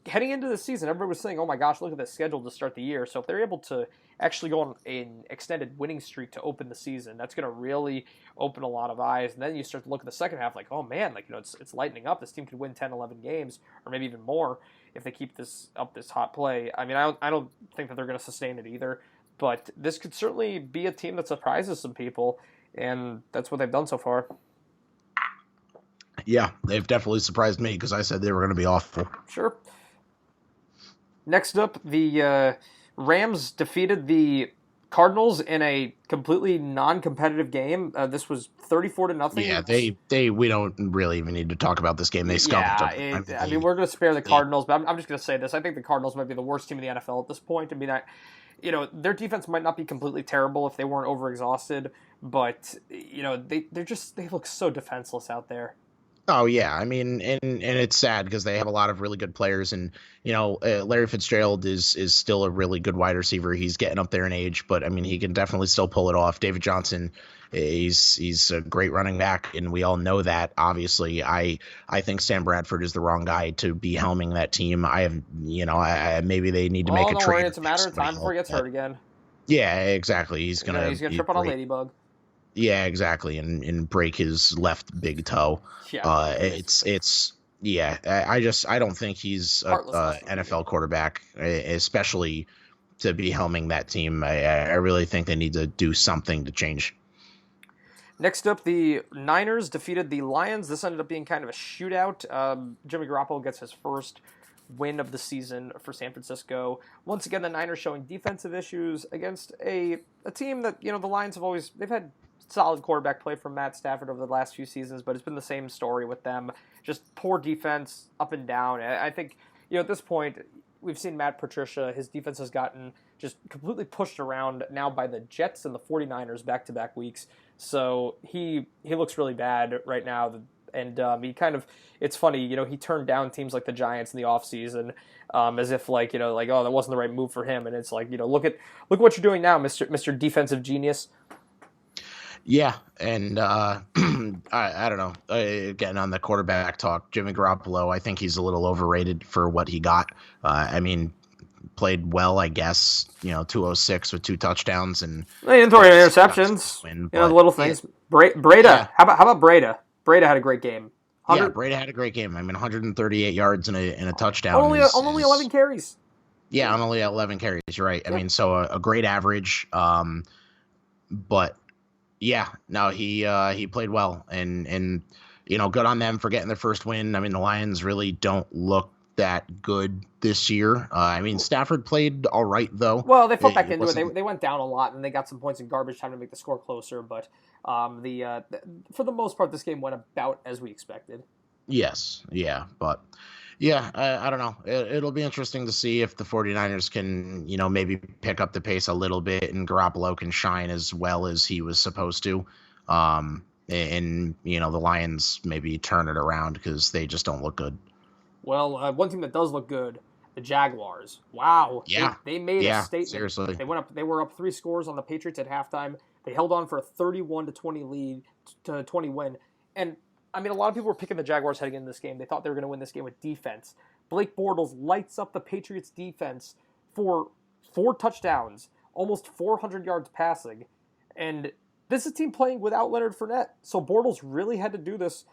heading into the season, everybody was saying, oh my gosh, look at this schedule to start the year. So if they're able to actually go on an extended winning streak to open the season, that's going to really open a lot of eyes. And then you start to look at the second half like, oh man, it's lightening up. This team could win 10, 11 games, or maybe even more if they keep this hot play. I mean, I don't think that they're going to sustain it either. But this could certainly be a team that surprises some people, and that's what they've done so far. Yeah, they've definitely surprised me because I said they were going to be awful. Sure. Next up, the Rams defeated the Cardinals in a completely non-competitive game. This was 34-0. Yeah, we don't really even need to talk about this game. They scuffed them. I mean, we're going to spare the Cardinals, but I'm just going to say this. I think the Cardinals might be the worst team in the NFL at this point. I mean, their defense might not be completely terrible if they weren't overexhausted, but they look so defenseless out there. Oh yeah, I mean, and it's sad because they have a lot of really good players, and Larry Fitzgerald is still a really good wide receiver. He's getting up there in age, but I mean, he can definitely still pull it off. David Johnson, he's a great running back, and we all know that. Obviously, I think Sam Bradford is the wrong guy to be helming that team. I have, maybe they need to make Oh, a don't worry, trade or it's a pick matter of somebody time before else. he gets hurt again. Yeah, exactly. He's gonna trip on a ladybug. Yeah, exactly, and break his left big toe. Yeah, It's yeah. I don't think he's a heartlessness from the NFL beginning. quarterback, especially to be helming that team. I really think they need to do something to change. Next up, the Niners defeated the Lions. This ended up being kind of a shootout. Jimmy Garoppolo gets his first win of the season for San Francisco. Once again, the Niners showing defensive issues against a team that, the Lions they've had solid quarterback play from Matt Stafford over the last few seasons, but it's been the same story with them. Just poor defense up and down. I think, at this point, we've seen Matt Patricia. His defense has gotten just completely pushed around now by the Jets and the 49ers back-to-back weeks. So he looks really bad right now, and he kind of, it's funny, he turned down teams like the Giants in the offseason, as if oh, that wasn't the right move for him, and it's like, look what you're doing now, Mr. Defensive Genius. Yeah, and I don't know. Getting on the quarterback talk, Jimmy Garoppolo, I think he's a little overrated for what he got. I mean, played well, I guess. 206 with 2 touchdowns and They didn't throw any interceptions. win, The little things. Breda, yeah. how about Breda? Breda had a great game. Yeah, Brady had a great game. I mean, 138 yards and a touchdown. On only 11 carries. Yeah, on only 11 carries. You're right. I Yeah. mean, so a great average. But yeah, no, he played well, and good on them for getting their first win. I mean, the Lions really don't look that good this year. I mean, Stafford played all right though. Well, they fought back into it. They went down a lot, and they got some points in garbage time to make the score closer. But for the most part, this game went about as we expected. Yes, yeah, but yeah, I don't know. It'll be interesting to see if the 49ers can, maybe pick up the pace a little bit and Garoppolo can shine as well as he was supposed to. And the Lions maybe turn it around because they just don't look good. Well, one team that does look good, the Jaguars. Wow, Yeah, they made a statement. Seriously. They were up 3 scores on the Patriots at halftime. They held on for a 31-20 lead to 20 win. And I mean, a lot of people were picking the Jaguars heading into this game. They thought they were going to win this game with defense. Blake Bortles lights up the Patriots defense for 4 touchdowns, almost 400 yards passing. And this is a team playing without Leonard Fournette. So Bortles really had to do this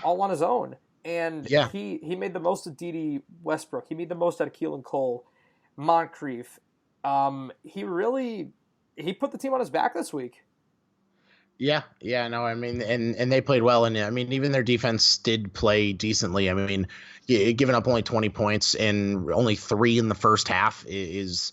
all on his own. And Yeah. he made the most of Dede Westbrook. He made the most out of Keelan Cole, Moncrief. He put the team on his back this week. Yeah, no, I mean, and they played well, and I mean, even their defense did play decently. I mean, giving up only 20 points and only 3 in the first half is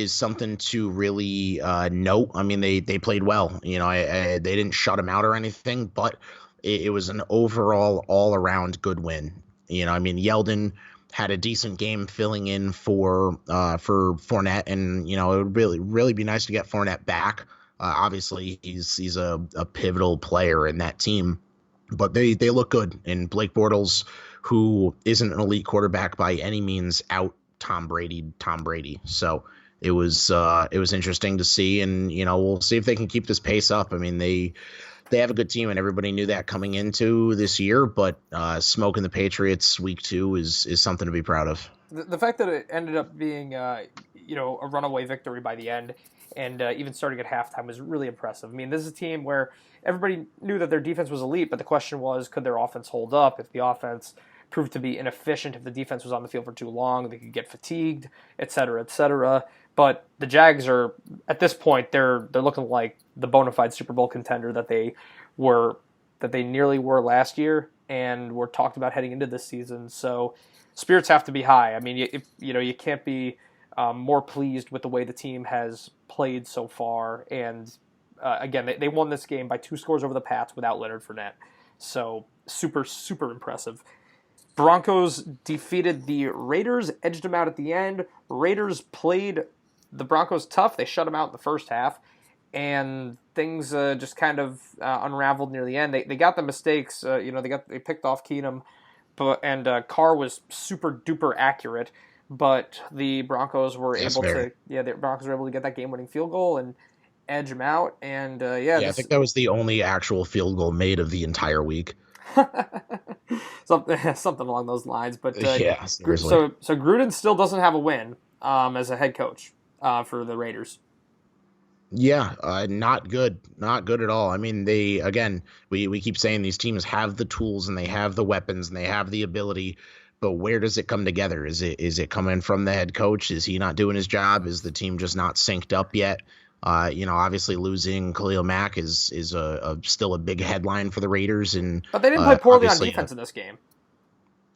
something to really note. I mean, they played well. They didn't shut them out or anything, but it was an overall all around good win. I mean, Yeldon had a decent game filling in for Fournette, and it would really be nice to get Fournette back. Obviously, he's a pivotal player in that team, but they look good. And Blake Bortles, who isn't an elite quarterback by any means, out Tom Brady. So it was interesting to see, and we'll see if they can keep this pace up. I mean, they have a good team, and everybody knew that coming into this year. But smoking the Patriots week 2 is something to be proud of. The fact that it ended up being a runaway victory by the end, and even starting at halftime was really impressive. I mean, this is a team where everybody knew that their defense was elite, but the question was, could their offense hold up? If the offense proved to be inefficient, if the defense was on the field for too long, they could get fatigued, et cetera, et cetera. But the Jags are, at this point, they're looking like the bona fide Super Bowl contender that they nearly were last year, and were talked about heading into this season. So spirits have to be high. I mean, you can't be more pleased with the way the team has played so far. And again, they won this game by 2 scores over the Pats without Leonard Fournette. So super, super impressive. Broncos defeated the Raiders, edged them out at the end. Raiders played the Broncos tough. They shut them out in the first half. and things just kind of unraveled near the end. They got the mistakes. They picked off Keenum, and Carr was super duper accurate. But the Broncos were Yes, able very. to, the Broncos were able to get that game-winning field goal and edge them out. And Yeah, I think that was the only actual field goal made of the entire week. something along those lines. But Yeah, seriously. so Gruden still doesn't have a win as a head coach for the Raiders. Yeah, not good. Not good at all. I mean, we keep saying these teams have the tools and they have the weapons and they have the ability, but where does it come together? Is it coming from the head coach? Is he not doing his job? Is the team just not synced up yet? Obviously losing Khalil Mack is still a big headline for the Raiders, and But they didn't play poorly on obviously, defense in this game.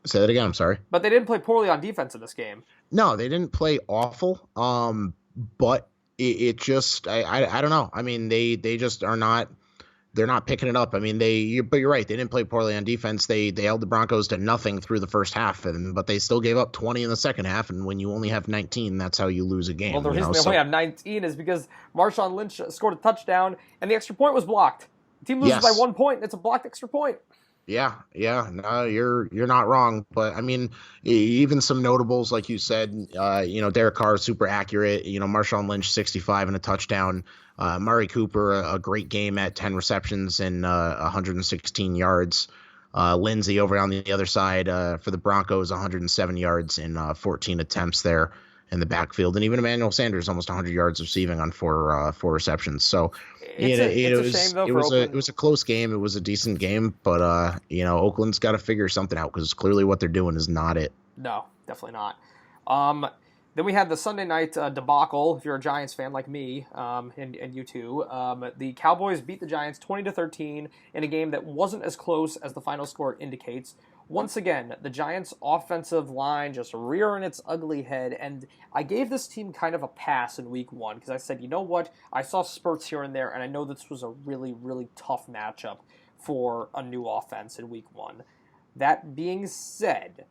say that again. I'm sorry. But they didn't play poorly on defense in this game. No, they didn't play awful. But it just I don't know. I mean, they just are not. They're not picking it up. I mean, but you're right. They didn't play poorly on defense. They held the Broncos to nothing through the first half, but they still gave up 20 in the second half. And when you only have 19, that's how you lose a game. Well, the reason they only have 19 is because Marshawn Lynch scored a touchdown and the extra point was blocked. The team loses by 1 point. And it's a blocked extra point. Yeah. No, you're not wrong. But I mean, even some notables, like you said, Derek Carr, super accurate. Marshawn Lynch, 65 and a touchdown. Murray Cooper, a great game at 10 receptions and 116 yards. Lindsey over on the other side for the Broncos, 107 yards and 14 attempts there in the backfield. And even Emmanuel Sanders, almost 100 yards receiving on four receptions. So It's a shame, though, it was a close game. It was a decent game, but Oakland's got to figure something out because clearly what they're doing is not it. No, definitely not. Then we had the Sunday night debacle. If you're a Giants fan like me, and you too, the Cowboys beat the Giants 20-13 in a game that wasn't as close as the final score indicates. Once again, the Giants' offensive line just rearing its ugly head, and I gave this team kind of a pass in week one because I said, you know what? I saw spurts here and there, and I know this was a really, really tough matchup for a new offense in week one. That being said,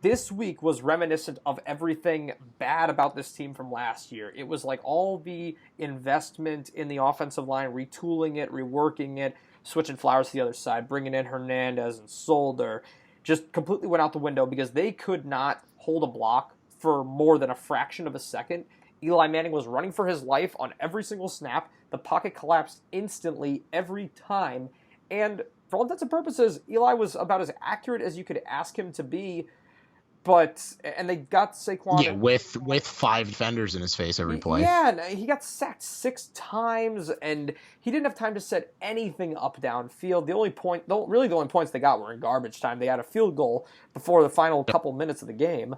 this week was reminiscent of everything bad about this team from last year. It was like all the investment in the offensive line, retooling it, reworking it, switching Flowers to the other side, bringing in Hernandez and Solder, just completely went out the window because they could not hold a block for more than a fraction of a second. Eli Manning was running for his life on every single snap. The pocket collapsed instantly every time. And for all intents and purposes, Eli was about as accurate as you could ask him to be. And they got Saquon. Yeah, with 5 defenders in his face every play. Yeah, and he got sacked 6 times, and he didn't have time to set anything up downfield. The only points they got were in garbage time. They had a field goal before the final couple minutes of the game.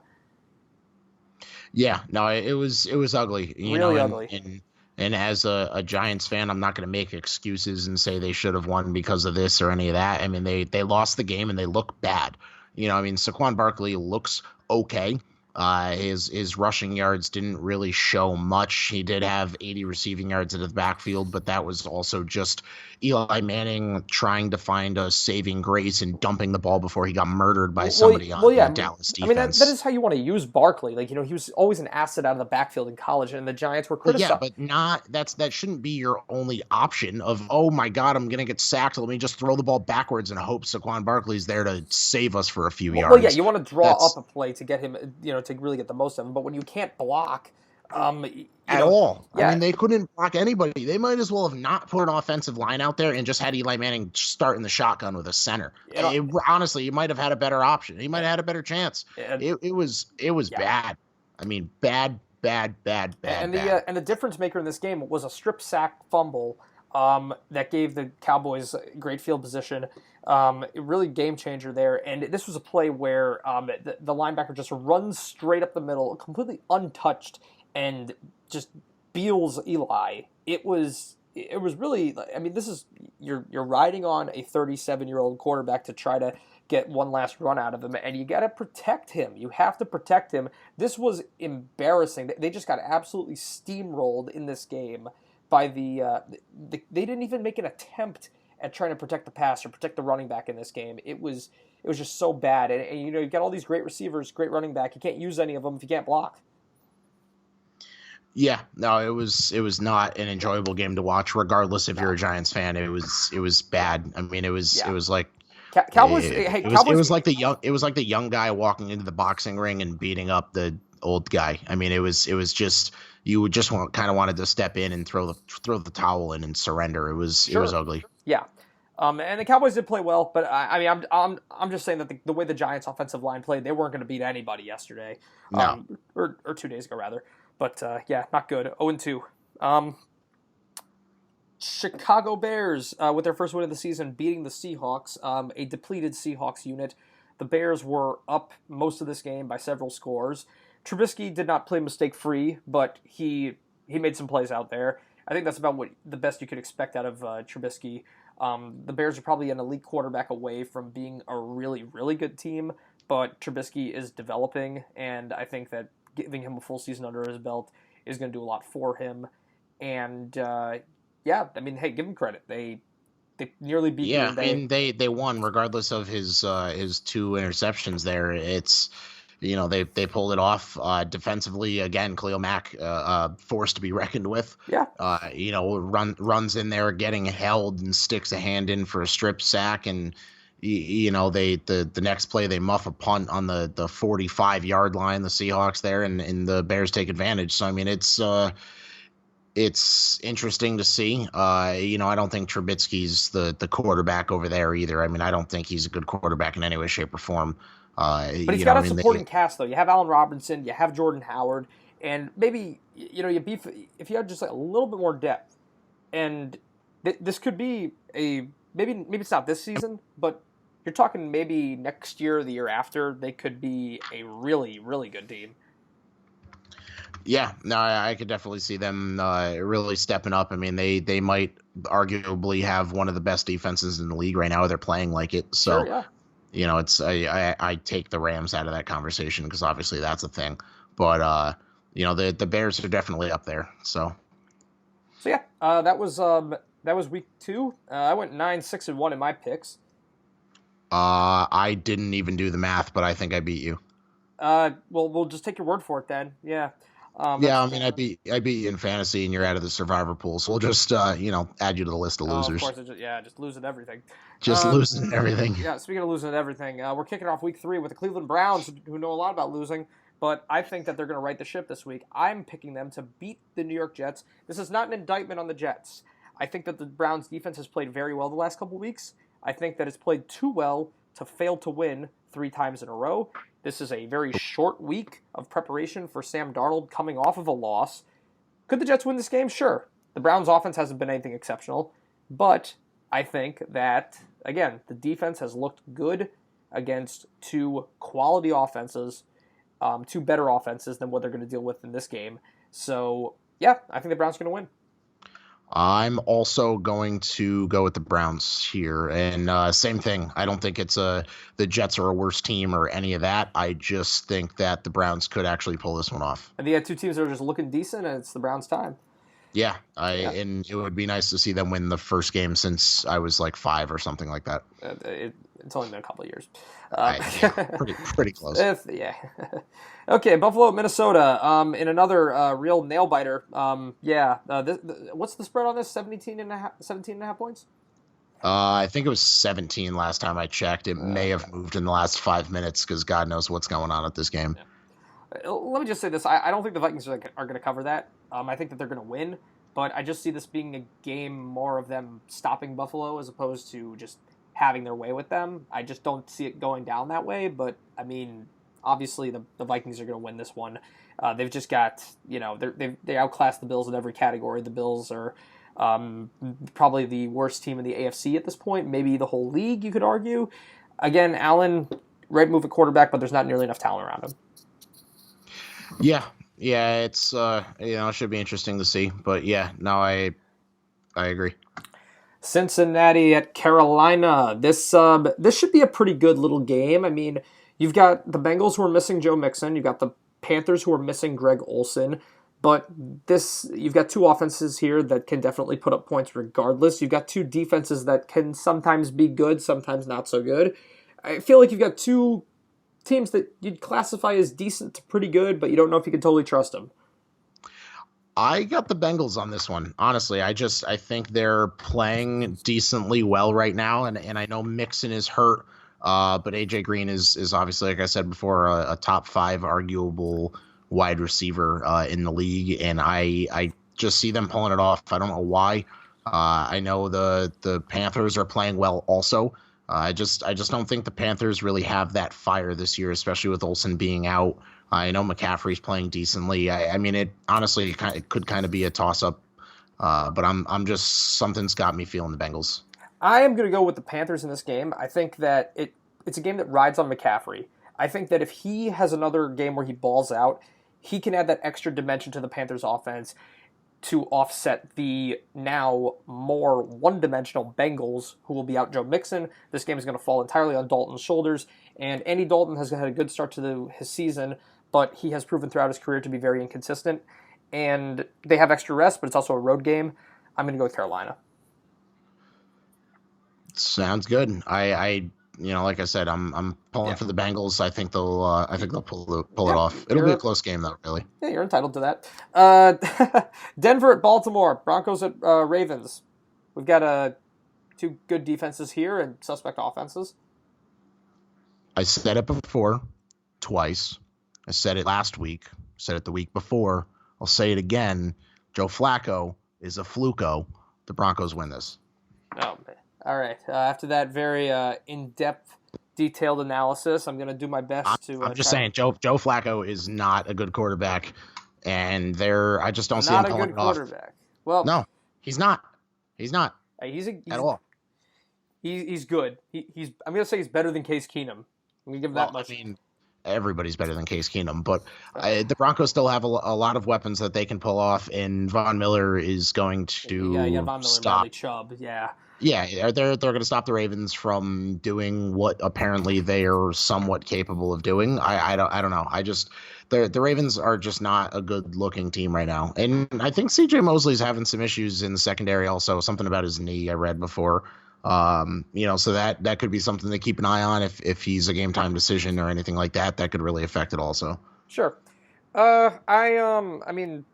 Yeah, no, it was ugly. Really ugly. And as a Giants fan, I'm not going to make excuses and say they should have won because of this or any of that. I mean, they lost the game and they look bad. Saquon Barkley looks okay. His rushing yards didn't really show much. He did have 80 receiving yards into the backfield, but that was also just Eli Manning trying to find a saving grace and dumping the ball before he got murdered by somebody on the Dallas defense. I mean, that is how you want to use Barkley. He was always an asset out of the backfield in college, and the Giants were criticized. Yeah, but that shouldn't be your only option of, oh my God, I'm going to get sacked. Let me just throw the ball backwards and hope Saquon Barkley's there to save us for a few yards. Well, yeah, you want to draw up a play to get him, to really get the most of him. But when you can't block at all, yeah. I mean, they couldn't block anybody. They might as well have not put an offensive line out there and just had Eli Manning start in the shotgun with a center. Honestly, he might have had a better option. He might have had a better chance. It was bad. I mean, bad. And the difference maker in this game was a strip sack fumble that gave the Cowboys great field position. Really game changer there. And this was a play where the linebacker just runs straight up the middle, completely untouched, and just beals Eli. It was really, I mean, this is, you're riding on a 37-year-old quarterback to try to get one last run out of him, and you got to protect him. You have to protect him. This was embarrassing. They just got absolutely steamrolled in this game by they didn't even make an attempt at trying to protect the pass or protect the running back in this game. It was just so bad. And you got all these great receivers, great running back. You can't use any of them if you can't block. Yeah, no, it was not an enjoyable game to watch, regardless if you're No. a Giants fan. It was bad. I mean, it was it Yeah. was like Cowboys. Hey, it Cowboys. was like the young guy walking into the boxing ring and beating up the old guy. I mean, it was just you would just kind of wanted to step in and throw the towel in and surrender. It was Sure. ugly. Yeah. And the Cowboys did play well, but I mean, I'm just saying that the way the Giants' offensive line played, they weren't going to beat anybody yesterday, No. or 2 days ago rather. But yeah, not good. 0-2. Um, Chicago Bears with their first win of the season, beating the Seahawks, a depleted Seahawks unit. The Bears were up most of this game by several scores. Trubisky did not play mistake free, but he made some plays out there. I think that's about what the best you could expect out of Trubisky. The Bears are probably an elite quarterback away from being a really, really good team, but Trubisky is developing, and I think that giving him a full season under his belt is going to do a lot for him. And yeah, I mean, hey, give him credit. They nearly beat Yeah, Green I Bay. mean they won regardless of his two interceptions there. It's they pulled it off defensively again. Khalil Mack forced to be reckoned with. Yeah, Runs in there getting held and sticks a hand in for a strip sack, and the next play they muff a punt on the 45-yard line, the Seahawks there, and the Bears take advantage. So I mean it's interesting to see. I don't think Trubisky's the quarterback over there either. I mean, I don't think he's a good quarterback in any way, shape, or form. but he's got I a mean, supporting cast though. You have Allen Robinson, you have Jordan Howard, and maybe you beef if you had just like a little bit more depth. And this could be a maybe it's not this season, but you're talking maybe next year or the year after they could be a really really good team. yeah, no, I could definitely see them really stepping up. I mean, they might arguably have one of the best defenses in the league right now. They're playing like it, Sure, so yeah. it's I take the Rams out of that conversation because obviously that's a thing. But the Bears are definitely up there. So So yeah, that was week 2. I went 9-6-1 in my picks. I didn't even do the math, but I think I beat you. Well, we'll just take your word for it then. Yeah. Yeah, I mean, I beat you in fantasy, and you're out of the survivor pool. So we'll just add you to the list of Of losers. course, just losing everything. Just Um, losing everything. yeah, speaking of losing everything, we're kicking off week 3 with the Cleveland Browns, who know a lot about losing, but I think that they're going to right the ship this week. I'm picking them to beat the New York Jets. This is not an indictment on the Jets. I think that the Browns defense has played very well the last couple weeks. I think that it's played too well to fail to win 3 times in a row. This is a very short week of preparation for Sam Darnold coming off of a loss. Could the Jets win this game? Sure. The Browns' offense hasn't been anything exceptional, but I think that, again, the defense has looked good against 2 quality offenses, 2 better offenses than what they're going to deal with in this game. So, yeah, I think the Browns are going to win. I'm also going to go with the Browns here, and same thing. I don't think the Jets are a worse team or any of that. I just think that the Browns could actually pull this one off. And you had 2 teams that are just looking decent, and it's the Browns' time. Yeah, Yeah. and it would be nice to see them win the first game since I was like 5 or something like that. It's only been a couple of years. Yeah, pretty close. Yeah. Okay, Buffalo, Minnesota. In another real nail biter. Yeah. What's the spread on this? 17.5 points. I think it was 17 last time I checked. It may have moved in the last 5 minutes because God knows what's going on at this game. Let me just say this. I don't think the Vikings are going to cover that. I think that they're going to win, but I just see this being a game more of them stopping Buffalo as opposed to just having their way with them. I just don't see it going down that way, but I mean, obviously the Vikings are going to win this one. They've just got, they outclassed the Bills in every category. The Bills are probably the worst team in the AFC at this point, maybe the whole league, you could argue. Again, Allen, right move at quarterback, but there's not nearly enough talent around him. Yeah, it's it should be interesting to see, but yeah, no, I agree. Cincinnati at Carolina. This should be a pretty good little game. I mean, you've got the Bengals who are missing Joe Mixon. You've got the Panthers who are missing Greg Olsen. But you've got 2 offenses here that can definitely put up points regardless. You've got 2 defenses that can sometimes be good, sometimes not so good. I feel like you've got 2 teams that you'd classify as decent to pretty good, but you don't know if you can totally trust them. I got the Bengals on this one. Honestly, I think they're playing decently well right now, and I know Mixon is hurt, but AJ Green is obviously, like I said before, a top five arguable wide receiver in the league, and I just see them pulling it off. I don't know why. I know the Panthers are playing well also. I just don't think the Panthers really have that fire this year, especially with Olsen being out. I know McCaffrey's playing decently. I mean, it honestly it could kind of be a toss up, but I'm just something's got me feeling the Bengals. I am going to go with the Panthers in this game. I think that it's a game that rides on McCaffrey. I think that if he has another game where he balls out, he can add that extra dimension to the Panthers offense to offset the now more one-dimensional Bengals, who will be out Joe Mixon. This game is going to fall entirely on Dalton's shoulders, and Andy Dalton has had a good start to his season, but he has proven throughout his career to be very inconsistent. And they have extra rest, but it's also a road game. I'm going to go with Carolina. Sounds good. I like I said, I'm pulling for the Bengals. I think they'll pull it off. It'll be a close game though, really. Yeah, you're entitled to that. Denver at Baltimore, Broncos at Ravens. We've got two good defenses here and suspect offenses. I said it before, twice. I said it last week. Said it the week before. I'll say it again. Joe Flacco is a fluko. The Broncos win this. Oh, man. All right. After that very in-depth, detailed analysis, I'm going to do my best to... I'm just saying, Joe Flacco is not a good quarterback, and I just don't see him pulling it off. Not a good quarterback. Well, no, he's not. He's not. He's at all. He's good. I'm going to say he's better than Case Keenum. I'm going to give him that much. I mean, everybody's better than Case Keenum, but the Broncos still have a lot of weapons that they can pull off, and Von Miller is going to Von Miller, stop. Bradley Chubb, yeah. Yeah, they're going to stop the Ravens from doing what apparently they are somewhat capable of doing. I don't know. The Ravens are just not a good looking team right now, and I think C.J. Mosley's having some issues in the secondary. Also, something about his knee I read before. So that could be something to keep an eye on if he's a game time decision or anything like that. That could really affect it also. Sure. I mean,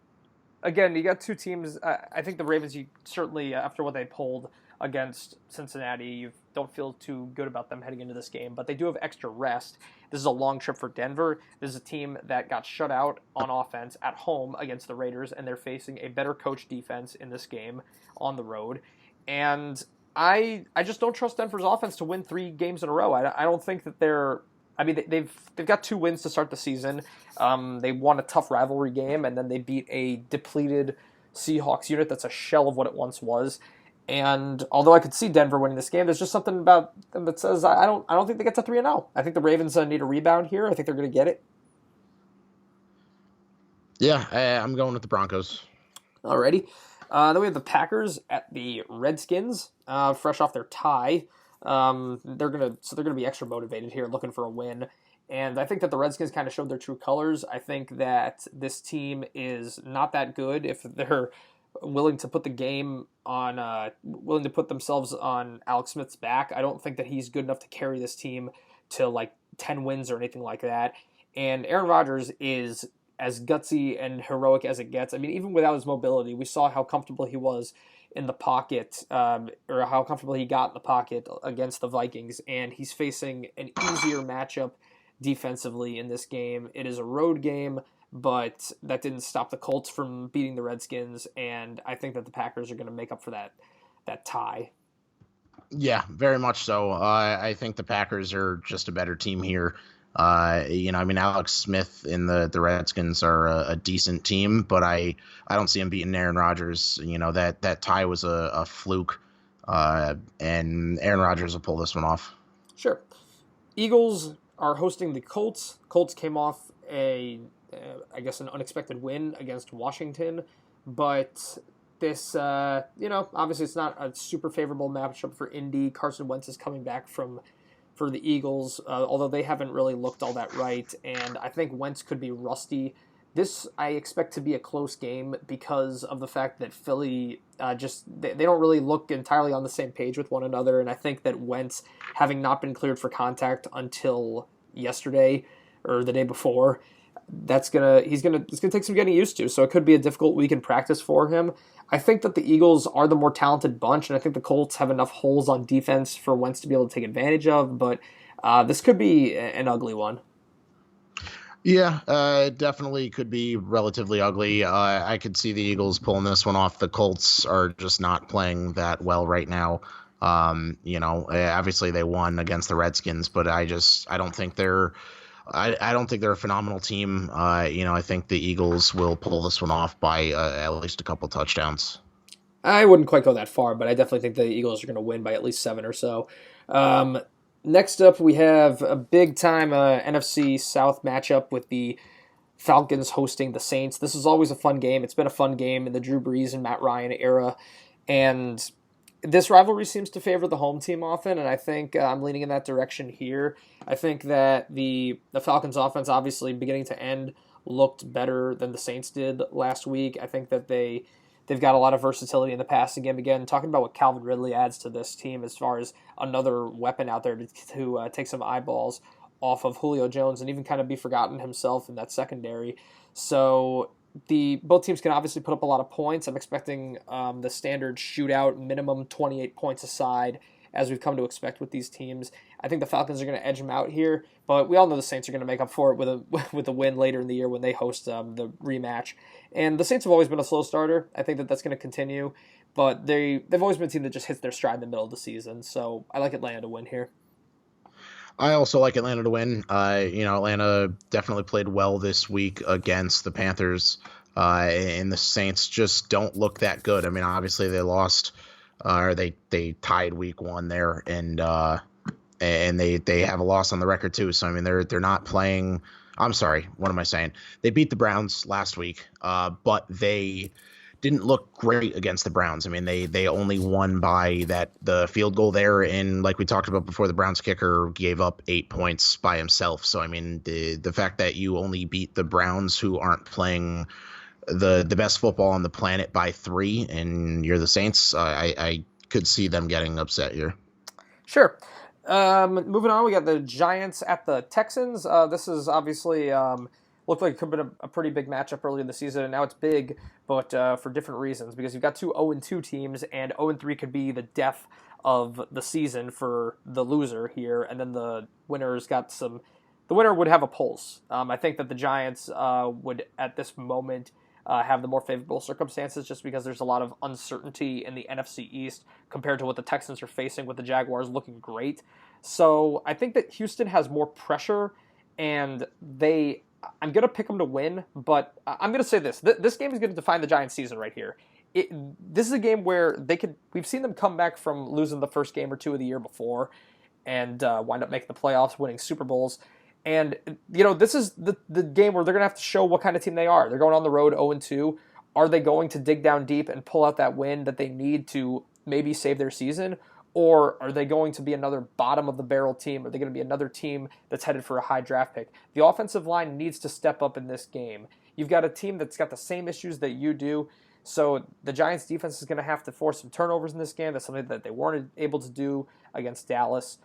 again, you got two teams. I think the Ravens, you certainly, after what they pulled against Cincinnati, you don't feel too good about them heading into this game, but they do have extra rest. This is a long trip for Denver. This is a team that got shut out on offense at home against the Raiders, and they're facing a better coached defense in this game on the road. And I just don't trust Denver's offense to win 3 games in a row. I don't think that they've got 2 wins to start the season. They won a tough rivalry game, and then they beat a depleted Seahawks unit that's a shell of what it once was. And although I could see Denver winning this game, there's just something about them that says I don't think they get to 3-0. I think the Ravens need a rebound here. I think they're going to get it. Yeah, I'm going with the Broncos. Alrighty. Then we have the Packers at the Redskins, fresh off their tie. They're gonna be extra motivated here, looking for a win. And I think that the Redskins kind of showed their true colors. I think that this team is not that good if they're willing to put willing to put themselves on Alex Smith's back. I don't think that he's good enough to carry this team to like 10 wins or anything like that. And Aaron Rodgers is as gutsy and heroic as it gets. I mean, even without his mobility, we saw how comfortable he was in the pocket, or how comfortable he got in the pocket against the Vikings. And he's facing an easier matchup defensively in this game. It is a road game, but that didn't stop the Colts from beating the Redskins, and I think that the Packers are going to make up for that tie. Yeah, very much so. I think the Packers are just a better team here. Alex Smith and the Redskins are a decent team, but I don't see him beating Aaron Rodgers. That tie was a fluke, and Aaron Rodgers will pull this one off. Sure. Eagles are hosting the Colts. Colts came off an unexpected win against Washington, but this, obviously it's not a super favorable matchup for Indy. Carson Wentz is coming back for the Eagles, although they haven't really looked all that right, and I think Wentz could be rusty. This I expect to be a close game because of the fact that Philly they don't really look entirely on the same page with one another, and I think that Wentz, having not been cleared for contact until yesterday or the day before, It's gonna take some getting used to. So it could be a difficult week in practice for him. I think that the Eagles are the more talented bunch, and I think the Colts have enough holes on defense for Wentz to be able to take advantage of. But this could be an ugly one. Yeah, it definitely could be relatively ugly. I could see the Eagles pulling this one off. The Colts are just not playing that well right now. Obviously they won against the Redskins, but I don't think I don't think they're a phenomenal team. I think the Eagles will pull this one off by at least a couple touchdowns. I wouldn't quite go that far, but I definitely think the Eagles are going to win by at least 7 or so. Um, Next up, we have a big time NFC South matchup with the Falcons hosting the Saints. This is always a fun game. It's been a fun game in the Drew Brees and Matt Ryan era, and this rivalry seems to favor the home team often, and I think I'm leaning in that direction here. I think that the Falcons offense, obviously beginning to end, looked better than the Saints did last week. I think that they've got a lot of versatility in the passing game. Again, talking about what Calvin Ridley adds to this team as far as another weapon out there to take some eyeballs off of Julio Jones and even kind of be forgotten himself in that secondary. So both teams can obviously put up a lot of points. I'm expecting the standard shootout, minimum 28 points aside, as we've come to expect with these teams. I think the Falcons are going to edge them out here, but we all know the Saints are going to make up for it with a with a win later in the year when they host the rematch. And the Saints have always been a slow starter. I think that that's going to continue, but they've always been a team that just hits their stride in the middle of the season. So I like Atlanta to win here. I also like Atlanta to win. Atlanta definitely played well this week against the Panthers, and the Saints just don't look that good. I mean, obviously they lost, or they tied week 1 there, and they have a loss on the record too. So I mean, they're not playing. I'm sorry, what am I saying? They beat the Browns last week, but they didn't look great against the Browns. I mean, they only won by the field goal there, and like we talked about before, the Browns kicker gave up 8 points by himself. So I mean, the fact that you only beat the Browns, who aren't playing the best football on the planet, by 3, and you're the Saints, I could see them getting upset here. Sure. Moving on, we got the Giants at the Texans. This is obviously looked like it could have been a pretty big matchup early in the season, and now it's big, but for different reasons, because you've got two 0-2 teams, and 0-3 could be the death of the season for the loser here, and then the winner would have a pulse. I think that the Giants would, at this moment, have the more favorable circumstances just because there's a lot of uncertainty in the NFC East compared to what the Texans are facing with the Jaguars looking great. So I think that Houston has more pressure, and I'm going to pick them to win, but I'm going to say this. This game is going to define the Giants season right here. This is a game where we've seen them come back from losing the first game or two of the year before and wind up making the playoffs, winning Super Bowls. And, this is the game where they're going to have to show what kind of team they are. They're going on the road 0-2. Are they going to dig down deep and pull out that win that they need to maybe save their season? Or are they going to be another bottom-of-the-barrel team? Are they going to be another team that's headed for a high draft pick? The offensive line needs to step up in this game. You've got a team that's got the same issues that you do. So the Giants' defense is going to have to force some turnovers in this game. That's something that they weren't able to do against Dallas.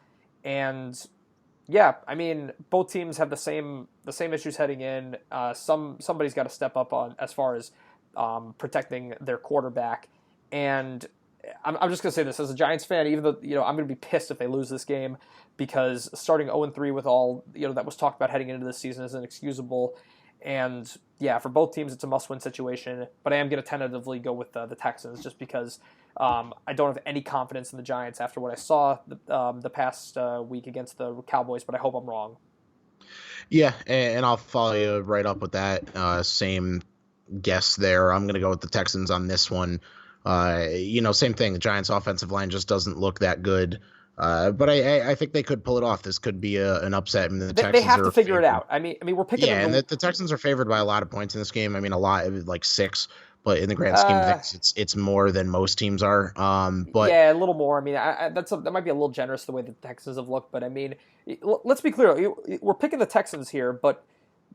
And yeah, I mean, both teams have the same issues heading in. Somebody's got to step up on as far as protecting their quarterback. And I'm just gonna say this as a Giants fan, even though I'm gonna be pissed if they lose this game, because starting 0-3 with all that was talked about heading into this season is inexcusable. And yeah, for both teams, it's a must-win situation. But I am gonna tentatively go with the Texans just because I don't have any confidence in the Giants after what I saw the past week against the Cowboys. But I hope I'm wrong. Yeah, and I'll follow you right up with that. Same guess there. I'm gonna go with the Texans on this one. Same thing. The Giants' offensive line just doesn't look that good. But I think they could pull it off. This could be an upset. I mean, they have to figure it out. I mean, we're picking. Yeah, and the Texans are favored by a lot of points in this game. I mean, a lot, like 6. But in the grand scheme of things, it's more than most teams are. But yeah, a little more. I mean, that might be a little generous the way the Texans have looked. But I mean, let's be clear. We're picking the Texans here, but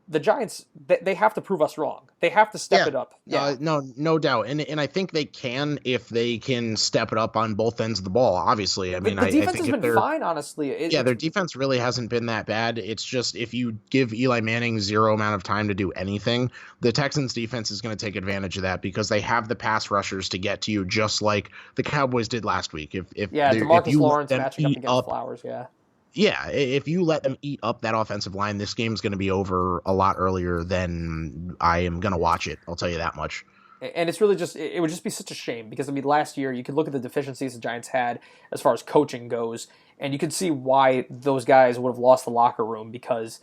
the Giants, they have to prove us wrong. They have to step it up. Yeah. No doubt. And I think they can if they can step it up on both ends of the ball, obviously. I mean, The defense I think has if been fine, honestly. their defense really hasn't been that bad. It's just if you give Eli Manning zero amount of time to do anything, the Texans defense is going to take advantage of that because they have the pass rushers to get to you, just like the Cowboys did last week. If DeMarcus you Lawrence let them matching up eat against up, Flowers, yeah. yeah, if you let them eat up that offensive line, this game's going to be over a lot earlier than I am going to watch it. I'll tell you that much. And it's really just, it would just be such a shame because, I mean, last year you could look at the deficiencies the Giants had as far as coaching goes, and you could see why those guys would have lost the locker room because,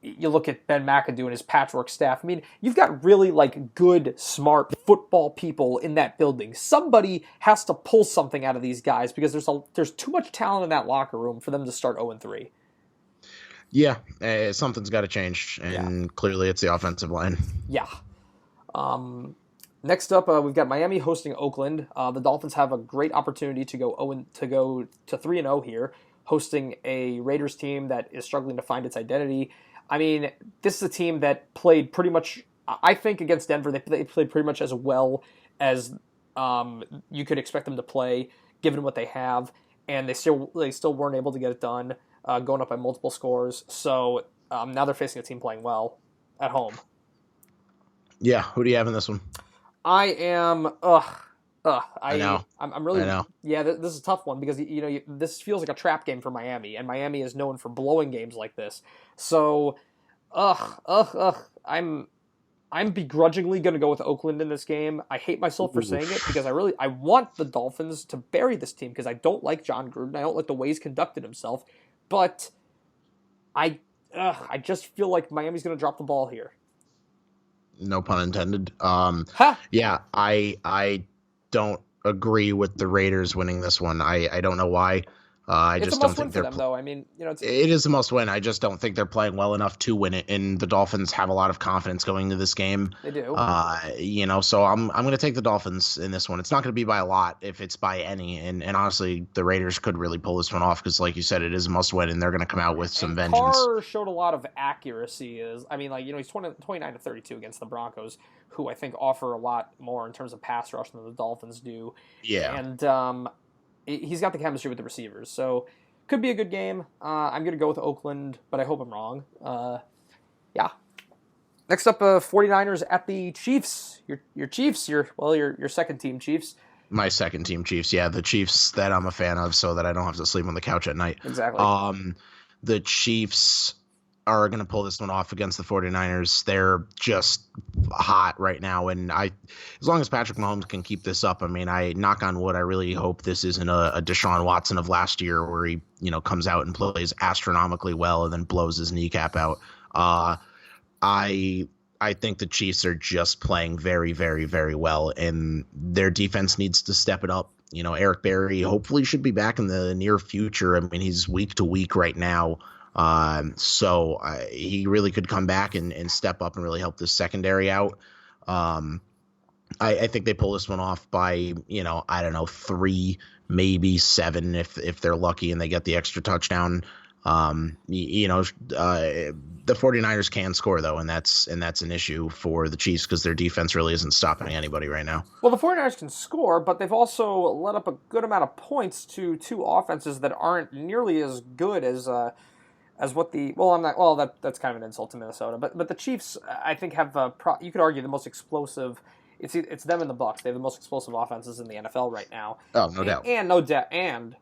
you look at Ben McAdoo and his patchwork staff. I mean, you've got really like good, smart football people in that building. Somebody has to pull something out of these guys because there's too much talent in that locker room for them to start 0-3. Yeah, something's got to change, and clearly it's the offensive line. Yeah. Next up, we've got Miami hosting Oakland. The Dolphins have a great opportunity to go 3-0 here, hosting a Raiders team that is struggling to find its identity. I mean, this is a team that played pretty much, I think, against Denver. They played pretty much as well as you could expect them to play, given what they have, and they still weren't able to get it done, going up by multiple scores. So now they're facing a team playing well at home. Yeah, who do you have in this one? I am. I know. I'm really. I know. Yeah, this is a tough one because this feels like a trap game for Miami, and Miami is known for blowing games like this. So, I'm begrudgingly going to go with Oakland in this game. I hate myself for saying it because I want the Dolphins to bury this team because I don't like John Gruden. I don't like the way he's conducted himself, but I just feel like Miami's going to drop the ball here. No pun intended. Yeah, I don't agree with the Raiders winning this one. I don't know why. I just don't think they're them, though. I mean, it is a must win. I just don't think they're playing well enough to win it. And the Dolphins have a lot of confidence going into this game. They do. So I'm going to take the Dolphins in this one. It's not going to be by a lot if it's by any. And honestly, the Raiders could really pull this one off because, like you said, it is a must win, and they're going to come out with some vengeance. Carr showed a lot of accuracy. He's 29-32 against the Broncos, who I think offer a lot more in terms of pass rush than the Dolphins do. Yeah. And he's got the chemistry with the receivers, so could be a good game. I'm going to go with Oakland, but I hope I'm wrong. Yeah. Next up, 49ers at the Chiefs. Your Chiefs, your second team Chiefs. My second team Chiefs, yeah, the Chiefs that I'm a fan of so that I don't have to sleep on the couch at night. Exactly. The Chiefs are going to pull this one off against the 49ers. They're just hot right now. And as long as Patrick Mahomes can keep this up, I mean, I knock on wood, I really hope this isn't a Deshaun Watson of last year where he, comes out and plays astronomically well and then blows his kneecap out. I think the Chiefs are just playing very, very, very well, and their defense needs to step it up. Eric Berry hopefully should be back in the near future. I mean, he's week to week right now. So he really could come back and step up and really help this secondary out. I think they pull this one off by, 3, maybe 7 if they're lucky and they get the extra touchdown. The 49ers can score, though, and that's an issue for the Chiefs because their defense really isn't stopping anybody right now. Well, the 49ers can score, but they've also let up a good amount of points to two offenses that aren't nearly as good as what the that's kind of an insult to Minnesota, but the Chiefs I think have you could argue the most explosive. It's them and the Bucs. They have the most explosive offenses in the NFL right now. Oh, no doubt. And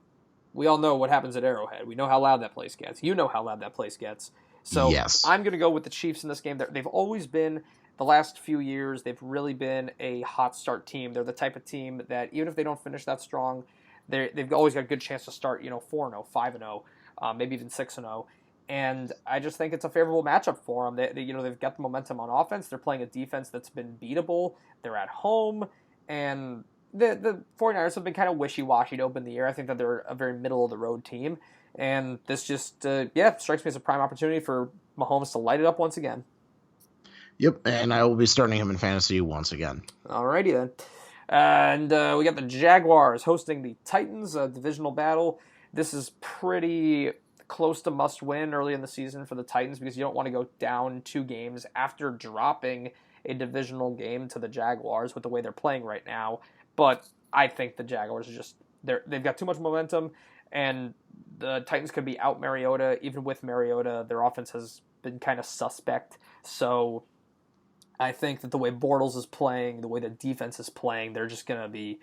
we all know what happens at Arrowhead. We know how loud that place gets. You know how loud that place gets. So yes. I'm going to go with the Chiefs in this game. They've always been, the last few years, they've really been a hot start team. They're the type of team that even if they don't finish that strong, they've always got a good chance to start 4-0, 5-0, maybe even 6-0. And I just think it's a favorable matchup for them. They've got the momentum on offense. They're playing a defense that's been beatable. They're at home, and the 49ers have been kind of wishy-washy to open the year. I think that they're a very middle-of-the-road team. And this just, strikes me as a prime opportunity for Mahomes to light it up once again. Yep, and I will be starting him in fantasy once again. Alrighty then. And we got the Jaguars hosting the Titans, a divisional battle. This is pretty close to must win early in the season for the Titans because you don't want to go down 2 games after dropping a divisional game to the Jaguars with the way they're playing right now. But I think the Jaguars are just they've got too much momentum, and the Titans could be out Mariota. Even with Mariota, their offense has been kind of suspect. So I think that the way Bortles is playing, the way the defense is playing, they're just going to be,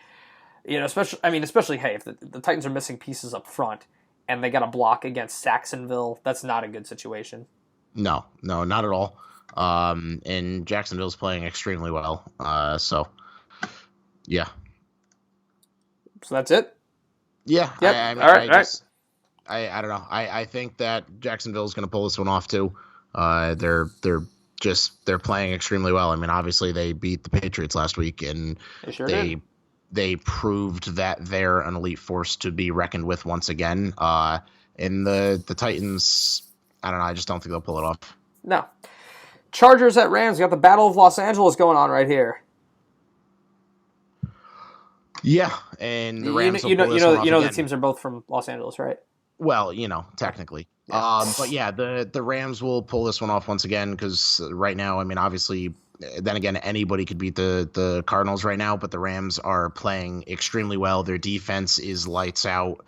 especially, hey, if the Titans are missing pieces up front and they got a block against Jacksonville, that's not a good situation. No, not at all. And Jacksonville's playing extremely well. So, yeah. So that's it? Yeah. Yep. All right. I don't know. I think that Jacksonville's going to pull this one off too. They're playing extremely well. I mean, obviously they beat the Patriots last week, and they proved that they're an elite force to be reckoned with once again. And the Titans, I don't know. I just don't think they'll pull it off. No. Chargers at Rams. You got the Battle of Los Angeles going on right here. Yeah, and the Rams. The teams are both from Los Angeles, right? Well, technically. Yeah. But yeah, the Rams will pull this one off once again because right now, I mean, obviously, then again, anybody could beat the Cardinals right now, but the Rams are playing extremely well. Their defense is lights out.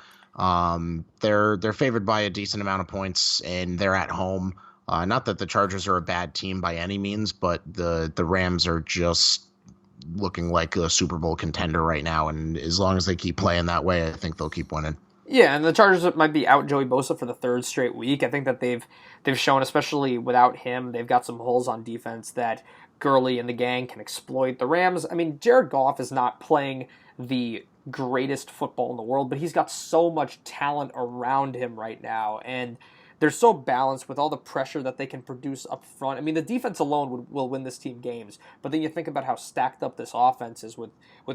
They're favored by a decent amount of points, and they're at home. Not that the Chargers are a bad team by any means, but the Rams are just looking like a Super Bowl contender right now, and as long as they keep playing that way, I think they'll keep winning. Yeah, and the Chargers might be out Joey Bosa for the 3rd straight week. I think that they've shown, especially without him, they've got some holes on defense that Gurley and the gang can exploit. The Rams, I mean, Jared Goff is not playing the greatest football in the world, but he's got so much talent around him right now, and they're so balanced with all the pressure that they can produce up front. I mean, the defense alone will win this team games, but then you think about how stacked up this offense is with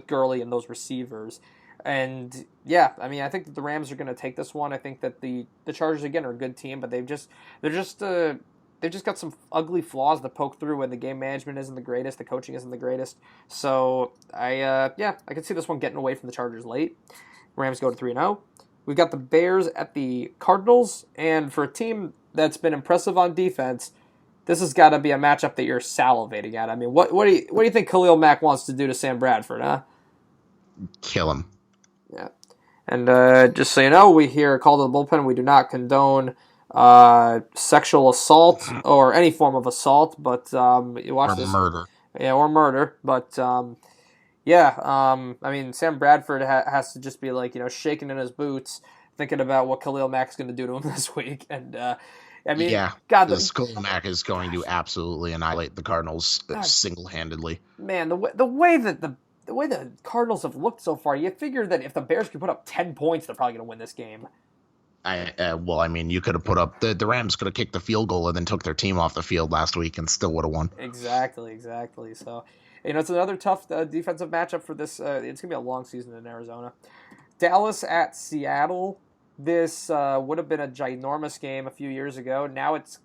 Gurley and those receivers. And yeah, I mean, I think that the Rams are going to take this one. I think that the Chargers again are a good team, but they've just got some ugly flaws that poke through, and the game management isn't the greatest, the coaching isn't the greatest. So I can see this one getting away from the Chargers late. Rams go to 3-0. We've got the Bears at the Cardinals, and for a team that's been impressive on defense, this has got to be a matchup that you're salivating at. I mean, what do you think Khalil Mack wants to do to Sam Bradford, huh? Kill him. Yeah. And just so you know, we here at Call to the Bullpen, we do not condone sexual assault or any form of assault, but you watch this. Murder. Yeah, or murder. But I mean, Sam Bradford has to just be like, shaking in his boots, thinking about what Khalil Mack's going to do to him this week. And I mean, yeah, God, Khalil Mack is going to absolutely annihilate the Cardinals single-handedly. Man, the way the Cardinals have looked so far, you figure that if the Bears could put up 10 points, they're probably going to win this game. I mean, you could have put up the Rams could have kicked the field goal and then took their team off the field last week and still would have won. Exactly. So, it's another tough defensive matchup for this. It's going to be a long season in Arizona. Dallas at Seattle. This would have been a ginormous game a few years ago. Now it's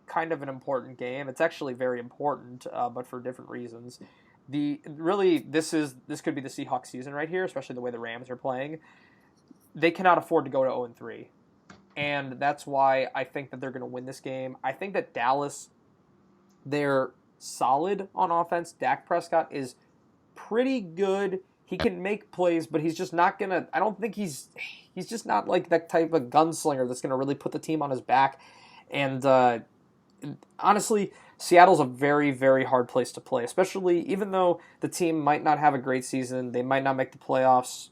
kind of an important game. It's actually very important, but for different reasons. This could be the Seahawks season right here, especially the way the Rams are playing. They cannot afford to go to 0-3. And that's why I think that they're going to win this game. I think that Dallas, they're solid on offense. Dak Prescott is pretty good. He can make plays, but he's just not going to... I don't think he's just not like that type of gunslinger that's going to really put the team on his back. And honestly, Seattle's a very, very hard place to play, especially even though the team might not have a great season, they might not make the playoffs.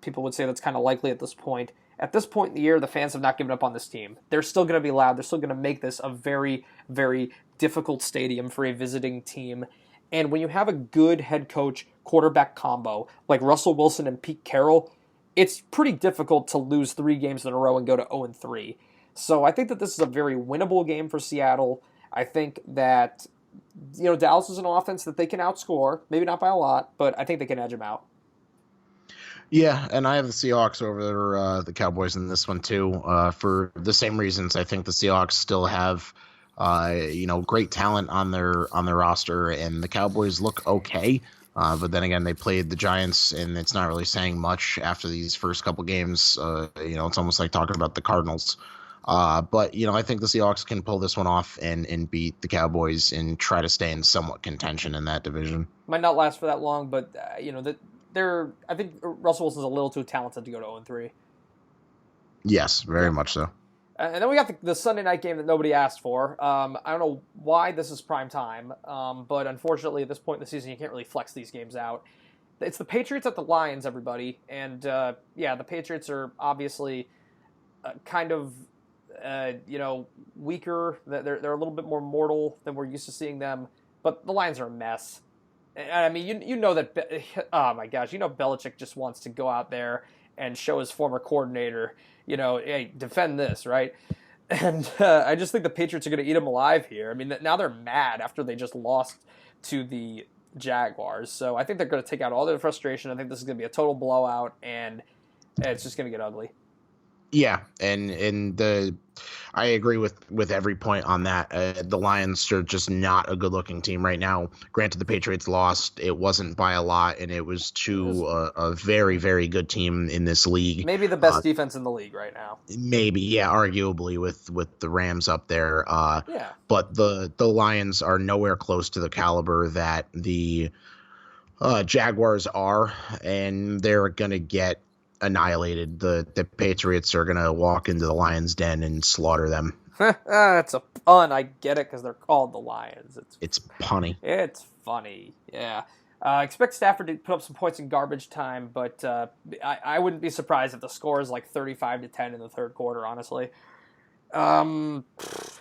People would say that's kind of likely at this point. At this point in the year, the fans have not given up on this team. They're still going to be loud. They're still going to make this a very, very difficult stadium for a visiting team. And when you have a good head coach quarterback combo like Russell Wilson and Pete Carroll, it's pretty difficult to lose 3 games in a row and go to 0-3. So I think that this is a very winnable game for Seattle. I think that Dallas is an offense that they can outscore, maybe not by a lot, but I think they can edge them out. Yeah, and I have the Seahawks over the Cowboys in this one too, for the same reasons. I think the Seahawks still have great talent on their roster, and the Cowboys look okay. But then again, they played the Giants, and it's not really saying much after these first couple games. It's almost like talking about the Cardinals. But I think the Seahawks can pull this one off and beat the Cowboys and try to stay in somewhat contention in that division. Might not last for that long, but I think Russell Wilson's a little too talented to go to 0-3. Yes, very much so. And then we got the Sunday night game that nobody asked for. I don't know why this is prime time, but unfortunately at this point in the season you can't really flex these games out. It's the Patriots at the Lions, everybody, and the Patriots are obviously kind of weaker. They're a little bit more mortal than we're used to seeing them, but the Lions are a mess. And I mean, you know that. Oh my gosh, Belichick just wants to go out there and show his former coordinator, hey, defend this, right? And I just think the Patriots are going to eat them alive here. I mean, now they're mad after they just lost to the Jaguars. So I think they're going to take out all their frustration. I think this is going to be a total blowout, and it's just going to get ugly. Yeah, and I agree with every point on that. The Lions are just not a good-looking team right now. Granted, the Patriots lost. It wasn't by a lot, and it was to a very, very good team in this league. Maybe the best defense in the league right now. Maybe, yeah, arguably with the Rams up there. Yeah. But the Lions are nowhere close to the caliber that the Jaguars are, and they're going to get annihilated. The Patriots are going to walk into the Lions' den and slaughter them. It's a pun. I get it because they're called the Lions. It's punny. It's funny. Yeah. Expect Stafford to put up some points in garbage time, but I wouldn't be surprised if the score is like 35-10 in the third quarter, honestly. Then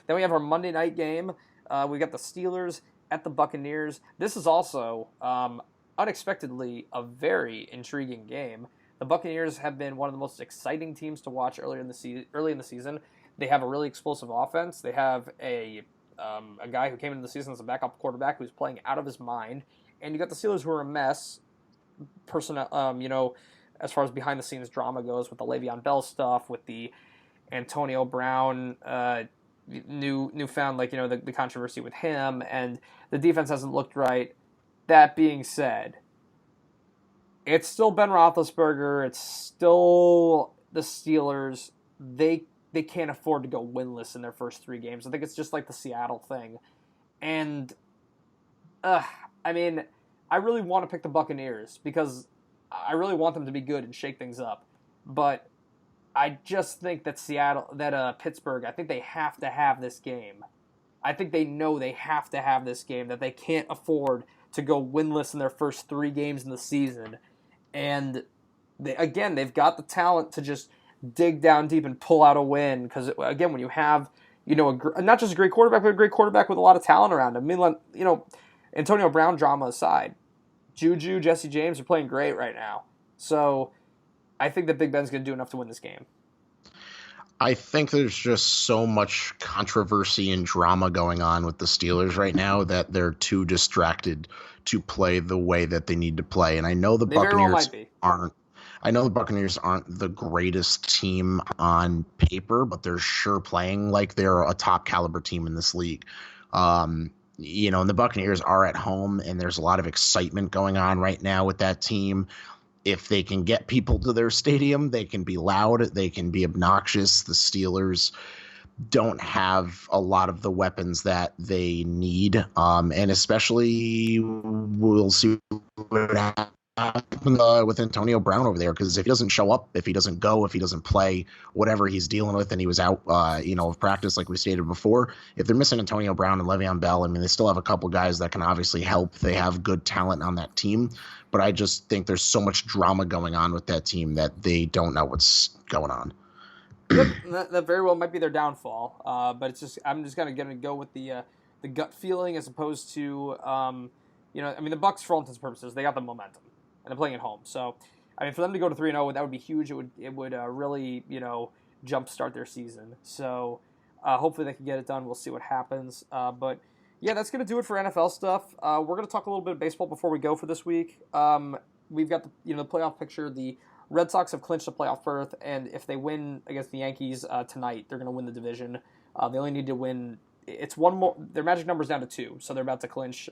we have our Monday night game. We got the Steelers at the Buccaneers. This is also unexpectedly a very intriguing game. The Buccaneers have been one of the most exciting teams to watch early in the season. They have a really explosive offense. They have a guy who came into the season as a backup quarterback who's playing out of his mind. And you got the Steelers who are a mess, as far as behind the scenes drama goes, with the Le'Veon Bell stuff, with the Antonio Brown newfound the controversy with him, and the defense hasn't looked right. That being said, it's still Ben Roethlisberger. It's still the Steelers. They can't afford to go winless in their first 3 games. I think it's just like the Seattle thing. And, I mean, I really want to pick the Buccaneers because I really want them to be good and shake things up. But I just think that Pittsburgh, I think they have to have this game. I think they know they have to have this game, that they can't afford to go winless in their first 3 games in the season. And they've got the talent to just dig down deep and pull out a win. Because again, when you have not just a great quarterback, but a great quarterback with a lot of talent around him. I mean, Antonio Brown drama aside, Juju, Jesse James are playing great right now. So I think that Big Ben's going to do enough to win this game. I think there's just so much controversy and drama going on with the Steelers right now that they're too distracted to play the way that they need to play. And I know the Buccaneers aren't the greatest team on paper, but they're sure playing like they're a top caliber team in this league. And the Buccaneers are at home, and there's a lot of excitement going on right now with that team. If they can get people to their stadium, they can be loud, they can be obnoxious. The Steelers don't have a lot of the weapons that they need, and especially we'll see what happens with Antonio Brown over there, because if he doesn't show up, if he doesn't go, if he doesn't play, whatever he's dealing with, and he was out, of practice like we stated before, if they're missing Antonio Brown and Le'Veon Bell, I mean, they still have a couple guys that can obviously help. They have good talent on that team, but I just think there's so much drama going on with that team that they don't know what's going on. That very well might be their downfall, but it's just I'm just going to go with the gut feeling as opposed to the Bucs, for all intents and purposes, they got the momentum and they're playing at home. So I mean, for them to go to 3-0, that would be huge. It would really jumpstart their season. So hopefully they can get it done. We'll see what happens. But yeah, that's going to do it for NFL stuff. We're going to talk a little bit of baseball before we go for this week. We've got the playoff picture. The Red Sox have clinched a playoff berth, and if they win against the Yankees tonight, they're going to win the division. They only need to win. It's one more. Their magic number's down to 2, so they're about to clinch.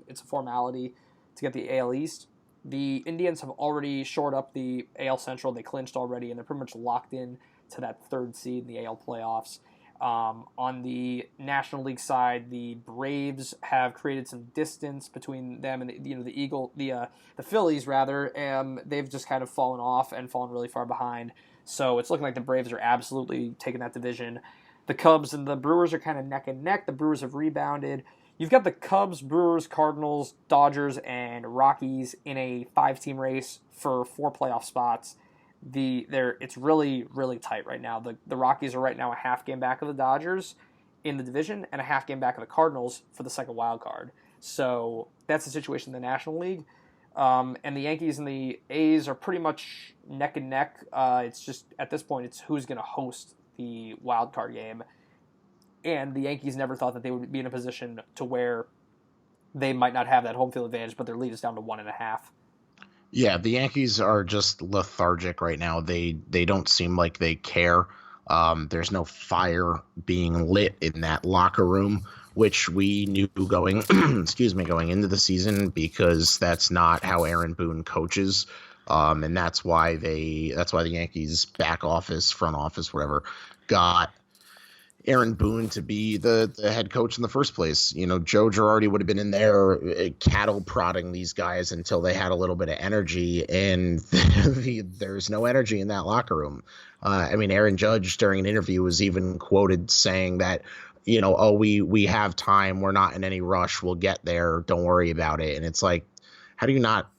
It's a formality. to get the AL East. The Indians have already shored up the AL Central. They clinched already, and they're pretty much locked in to that third seed in the AL playoffs. On the National League side, the Braves have created some distance between them and the Phillies rather, and they've just kind of fallen off and fallen really far behind. So it's looking like the Braves are absolutely taking that division. The Cubs and the Brewers are kind of neck and neck. The Brewers have rebounded. You've got the Cubs, Brewers, Cardinals, Dodgers, and Rockies in a 5-team race for 4 playoff spots. It's really, really tight right now. The Rockies are right now a half game back of the Dodgers in the division and a half game back of the Cardinals for the second wild card. So that's the situation in the National League. And the Yankees and the A's are pretty much neck and neck. It's just, at this point, it's who's going to host the wild card game. And the Yankees never thought that they would be in a position to where they might not have that home field advantage, but their lead is down to 1.5. Yeah, the Yankees are just lethargic right now. They don't seem like they care. There's no fire being lit in that locker room, which we knew going going into the season, because that's not how Aaron Boone coaches. And that's why the Yankees back office, front office, whatever, got Aaron Boone to be the head coach in the first place. You know, Joe Girardi would have been in there cattle prodding these guys until they had a little bit of energy, and there's no energy in that locker room. I mean, Aaron Judge during an interview was even quoted saying that, you know, oh, we have time. We're not in any rush. We'll get there. Don't worry about it. And it's like, how do you not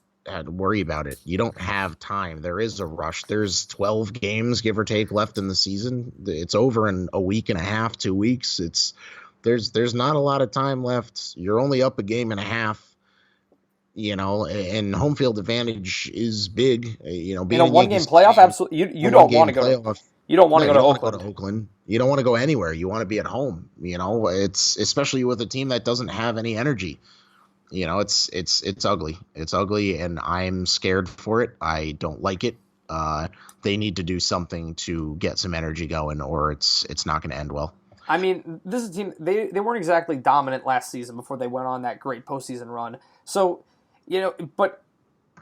worry about it? You don't have time. There is a rush. There's 12 games, give or take, left in the season. It's over in a week and a half, 2 weeks. There's not a lot of time left. You're only up a game and a half, you know, and home field advantage is big. You know, being in a one-game playoff, absolutely. You don't want to go to Oakland. You don't want to go to Oakland. You don't want to go anywhere. You want to be at home. You know, it's especially with a team that doesn't have any energy. You know, it's ugly. It's ugly, and I'm scared for it. I don't like it. They need to do something to get some energy going, or it's not going to end well. I mean, this is a team, they weren't exactly dominant last season before they went on that great postseason run. So, you know, but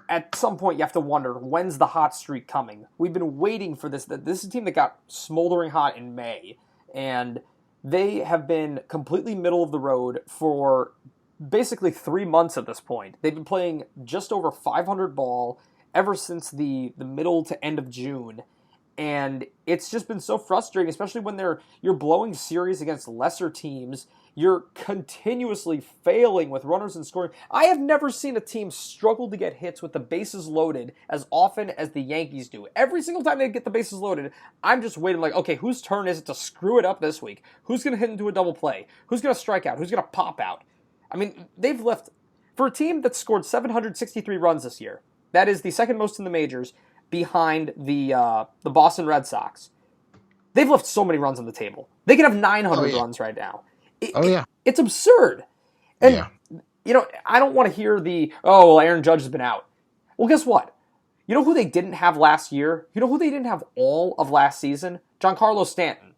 at some point you have to wonder, when's the hot streak coming? We've been waiting for this. This is a team that got smoldering hot in May, and they have been completely middle of the road for basically 3 months at this point. They've been playing just over 500 ball ever since the middle to end of June, and it's just been so frustrating, especially when you're blowing series against lesser teams. You're continuously failing with runners in scoring. I have never seen a team struggle to get hits with the bases loaded as often as the Yankees do. Every single time they get the bases loaded, I'm just waiting like, okay, whose turn is it to screw it up this week? Who's going to hit into a double play? Who's going to strike out? Who's going to pop out? I mean, they've left, for a team that scored 763 runs this year, that is the second most in the majors, behind the Boston Red Sox. They've left so many runs on the table. They can have 900 runs right now. It's absurd. And, you know, I don't want to hear Aaron Judge has been out. Well, guess what? You know who they didn't have last year? You know who they didn't have all of last season? Giancarlo Stanton,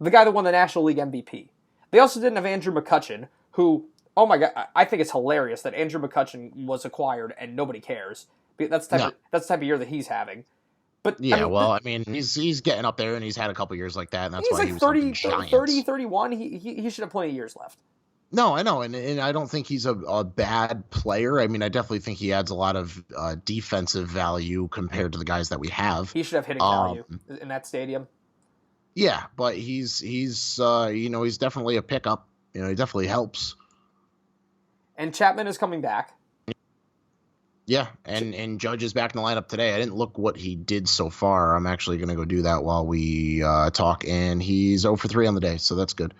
the guy that won the National League MVP. They also didn't have Andrew McCutchen, who, oh my God, I think it's hilarious that Andrew McCutchen was acquired and nobody cares. That's the type of year that he's having. But I mean, he's getting up there, and he's had a couple years like that, and that's he's why like he was 30, 31. He should have plenty of years left. No, I know, and I don't think he's a bad player. I mean, I definitely think he adds a lot of defensive value compared to the guys that we have. He should have hitting value in that stadium. Yeah, but he's he's definitely a pickup. You know, he definitely helps. And Chapman is coming back. Yeah, and Judge is back in the lineup today. I didn't look what he did so far. I'm actually going to go do that while we talk, and he's 0 for 3 on the day, so that's good.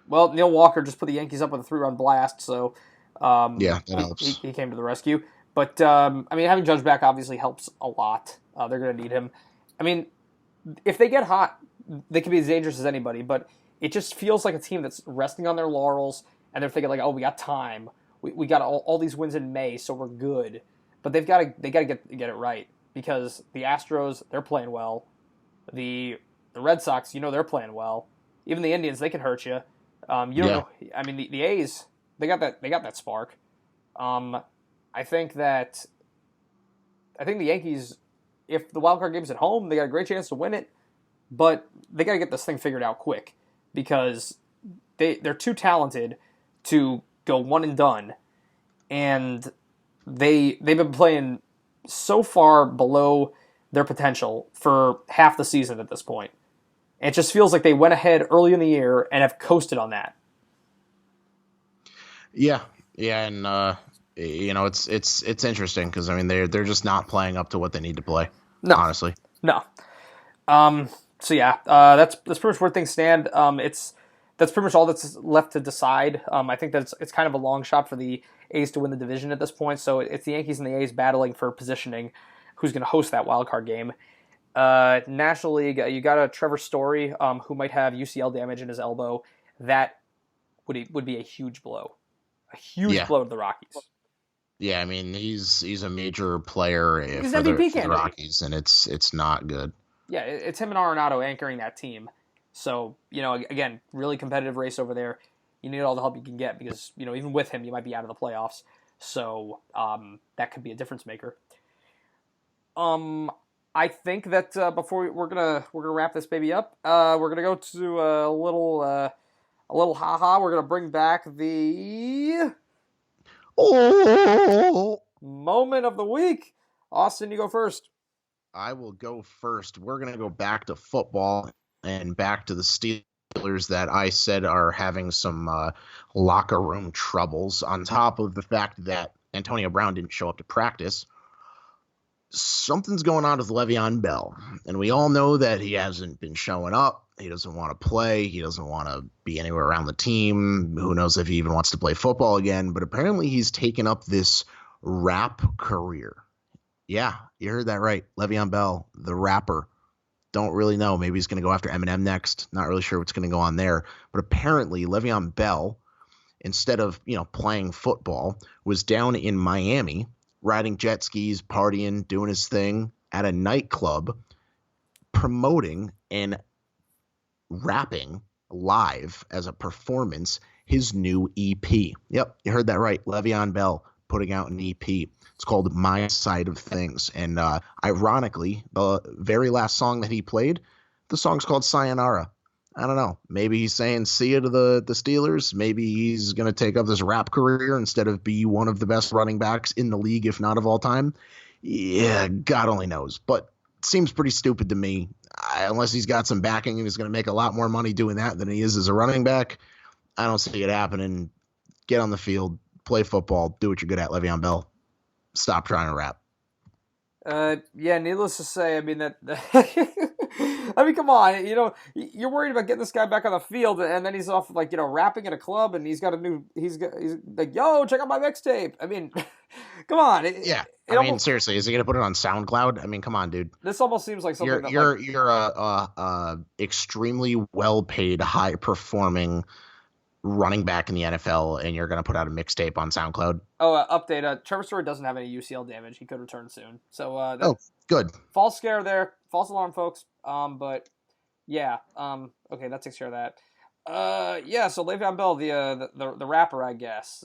Well, Neil Walker just put the Yankees up with a 3-run blast, so that helps. He came to the rescue. But, I mean, having Judge back obviously helps a lot. They're going to need him. I mean, if they get hot, they can be as dangerous as anybody, but it just feels like a team that's resting on their laurels, and they're thinking like, oh, we got time. We got all these wins in May, so we're good. But they got to get it right, because the Astros, they're playing well. The Red Sox, they're playing well. Even the Indians, they can hurt you. You don't know. I mean, the A's, they got that spark. I think the Yankees, if the wild card game's at home, they got a great chance to win it, but they got to get this thing figured out quick because they're too talented to go one and done, and they've been playing so far below their potential for half the season at this point. It just feels like they went ahead early in the year and have coasted on that. Yeah, and it's interesting because I mean they're just not playing up to what they need to play. No, honestly, no. So yeah, that's pretty much where things stand. That's pretty much all that's left to decide. I think that it's kind of a long shot for the A's to win the division at this point. So it's the Yankees and the A's battling for positioning, who's going to host that wild card game. National League, you got a Trevor Story, who might have UCL damage in his elbow. That would be a huge blow, blow to the Rockies. Yeah, I mean he's a major player He's for MVP the Rockies, and it's not good. Yeah, it's him and Arenado anchoring that team. So, again, really competitive race over there. You need all the help you can get because, even with him, you might be out of the playoffs. So, that could be a difference maker. I think that before we're gonna wrap this baby up, we're gonna go to a little haha. We're gonna bring back the moment of the week. Austin, you go first. I will go first. We're going to go back to football and back to the Steelers that I said are having some locker room troubles on top of the fact that Antonio Brown didn't show up to practice. Something's going on with Le'Veon Bell, and we all know that he hasn't been showing up. He doesn't want to play. He doesn't want to be anywhere around the team. Who knows if he even wants to play football again, but apparently he's taken up this rap career. Yeah, you heard that right. Le'Veon Bell, the rapper. Don't really know. Maybe he's going to go after Eminem next. Not really sure what's going to go on there. But apparently Le'Veon Bell, instead of, playing football, was down in Miami, riding jet skis, partying, doing his thing at a nightclub, promoting and rapping live as a performance his new EP. Yep, you heard that right. Le'Veon Bell putting out an EP. It's called My Side of Things. And ironically, the very last song that he played, the song's called Sayonara. I don't know. Maybe he's saying see you to the Steelers. Maybe he's going to take up this rap career instead of be one of the best running backs in the league, if not of all time. Yeah, God only knows. But it seems pretty stupid to me. Unless he's got some backing and he's going to make a lot more money doing that than he is as a running back, I don't see it happening. Get on the field, play football, do what you're good at, Le'Veon Bell. Stop trying to rap. Yeah, needless to say, I mean come on, you're worried about getting this guy back on the field, and then he's off rapping at a club, and he's like, yo, check out my mixtape. I mean, come on. Seriously, is he gonna put it on SoundCloud? I mean, come on, dude. This almost seems like something you're a extremely well paid, high performing running back in the NFL, and you're going to put out a mixtape on SoundCloud. Update. Trevor Story doesn't have any UCL damage. He could return soon. So, good. False scare there. False alarm, folks. But yeah. Okay, that takes care of that. Yeah. So Le'Veon Bell, the rapper, I guess.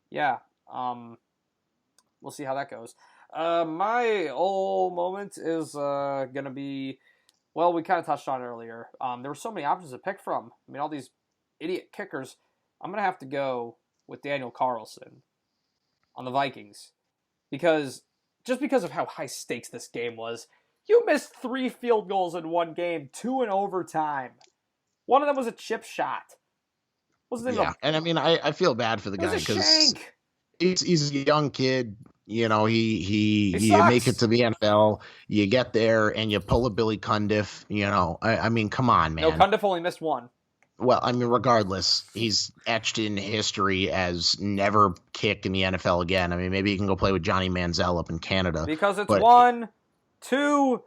Yeah. We'll see how that goes. My old moment is going to be, well, we kind of touched on it earlier. There were so many options to pick from. I mean, all these idiot kickers. I'm going to have to go with Daniel Carlson on the Vikings because of how high stakes this game was. You missed 3 field goals in one game, 2 in overtime. One of them was a chip shot. And I mean, I feel bad for the guy because he's a young kid. You make it to the NFL, you get there and you pull a Billy Cundiff. I mean, come on, man. No, Cundiff only missed 1. Well, I mean, regardless, he's etched in history as never kick in the NFL again. I mean, maybe he can go play with Johnny Manziel up in Canada. Because it's 1, 2,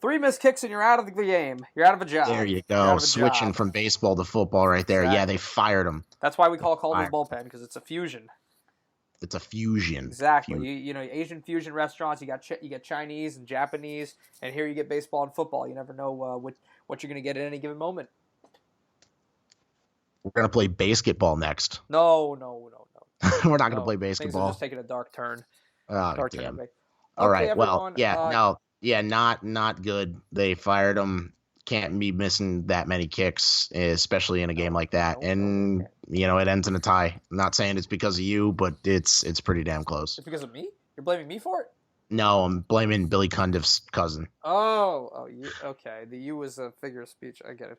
3 missed kicks and you're out of the game. You're out of a job. There you go. Switching from baseball to football right there. Exactly. Yeah, they fired him. That's why we call Calder's bullpen, because it's a fusion. It's a fusion. Exactly. You Asian fusion restaurants, you get Chinese and Japanese, and here you get baseball and football. You never know what you're going to get at any given moment. We're going to play basketball next. No. We're not going to play Things are just baseball. taking a dark turn. Oh, Dark turn, damn. everybody. All Okay, right. Well, everyone. yeah, no, yeah, not good. They fired him. Can't be missing that many kicks, especially in a game like that. No, And can't. it ends in a tie. I'm not saying it's because of you, but it's pretty damn close. It's because of me? You're blaming me for it? No, I'm blaming Billy Cundiff's cousin. You okay? The you was a figure of speech. I get it.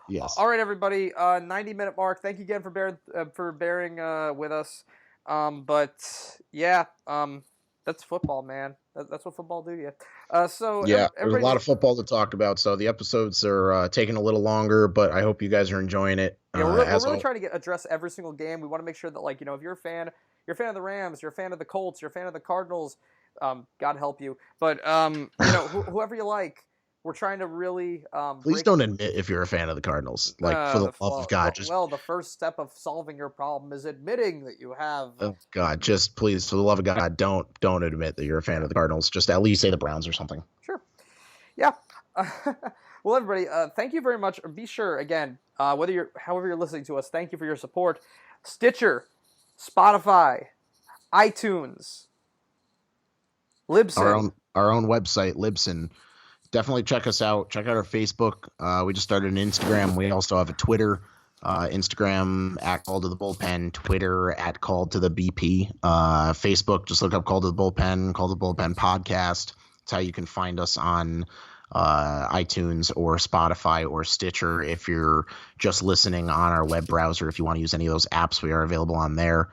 Yes. All right, everybody. 90-minute mark. Thank you again for bearing with us. But yeah, that's football, man. That's what football do to you. Yeah, there's a lot of everybody. football to talk about, so the episodes are taking a little longer, but I hope you guys are enjoying it. Yeah, we're As really all, trying to address every single game. We want to make sure that, like, if you're a fan of the Rams, you're a fan of the Colts, you're a fan of the Cardinals. God help you. But whoever you like, we're trying to really please don't admit if you're a fan of the Cardinals. Like, for the love of God, just the first step of solving your problem is admitting that you have. oh God, just please, for the love of God, don't admit that you're a fan of the Cardinals. Just at least say the Browns or something. Sure. Yeah. Well, everybody, thank you very much. Be sure again, however you're listening to us, thank you for your support. Stitcher, Spotify, iTunes, Libsyn. Our own website, Libsyn. Definitely check us out. Check out our Facebook. We just started an Instagram. We also have a Twitter. Instagram at Call to the Bullpen, Twitter at Call to the BP, Facebook, just look up Call to the Bullpen, Call to the Bullpen podcast. That's how you can find us on iTunes or Spotify or Stitcher. If you're just listening on our web browser, if you want to use any of those apps, we are available on there.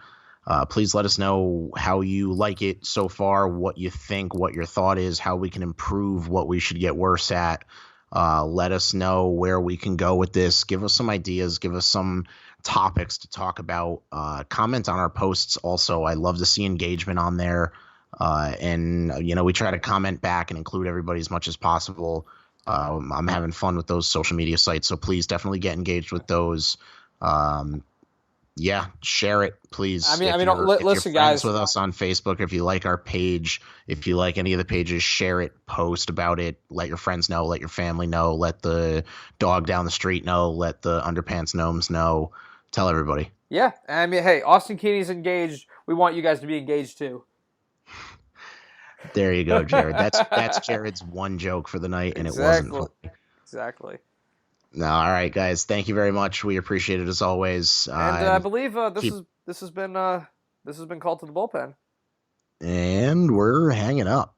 Please let us know how you like it so far, what you think, what your thought is, how we can improve, what we should get worse at. Let us know where we can go with this. Give us some ideas. Give us some topics to talk about. Comment on our posts also. I love to see engagement on there. And we try to comment back and include everybody as much as possible. I'm having fun with those social media sites, so please definitely get engaged with those. Yeah, share it, please. Listen, if you're friends guys. with us on Facebook, if you like our page, if you like any of the pages, share it, post about it, let your friends know, let your family know, let the dog down the street know, let the underpants gnomes know. Tell everybody. Yeah, hey, Austin Keeney's engaged. We want you guys to be engaged too. There you go, Jared. That's Jared's one joke for the night, and exactly. It wasn't funny. Exactly. No, all right, guys. Thank you very much. We appreciate it as always. And I believe this has been called to the bullpen. And we're hanging up.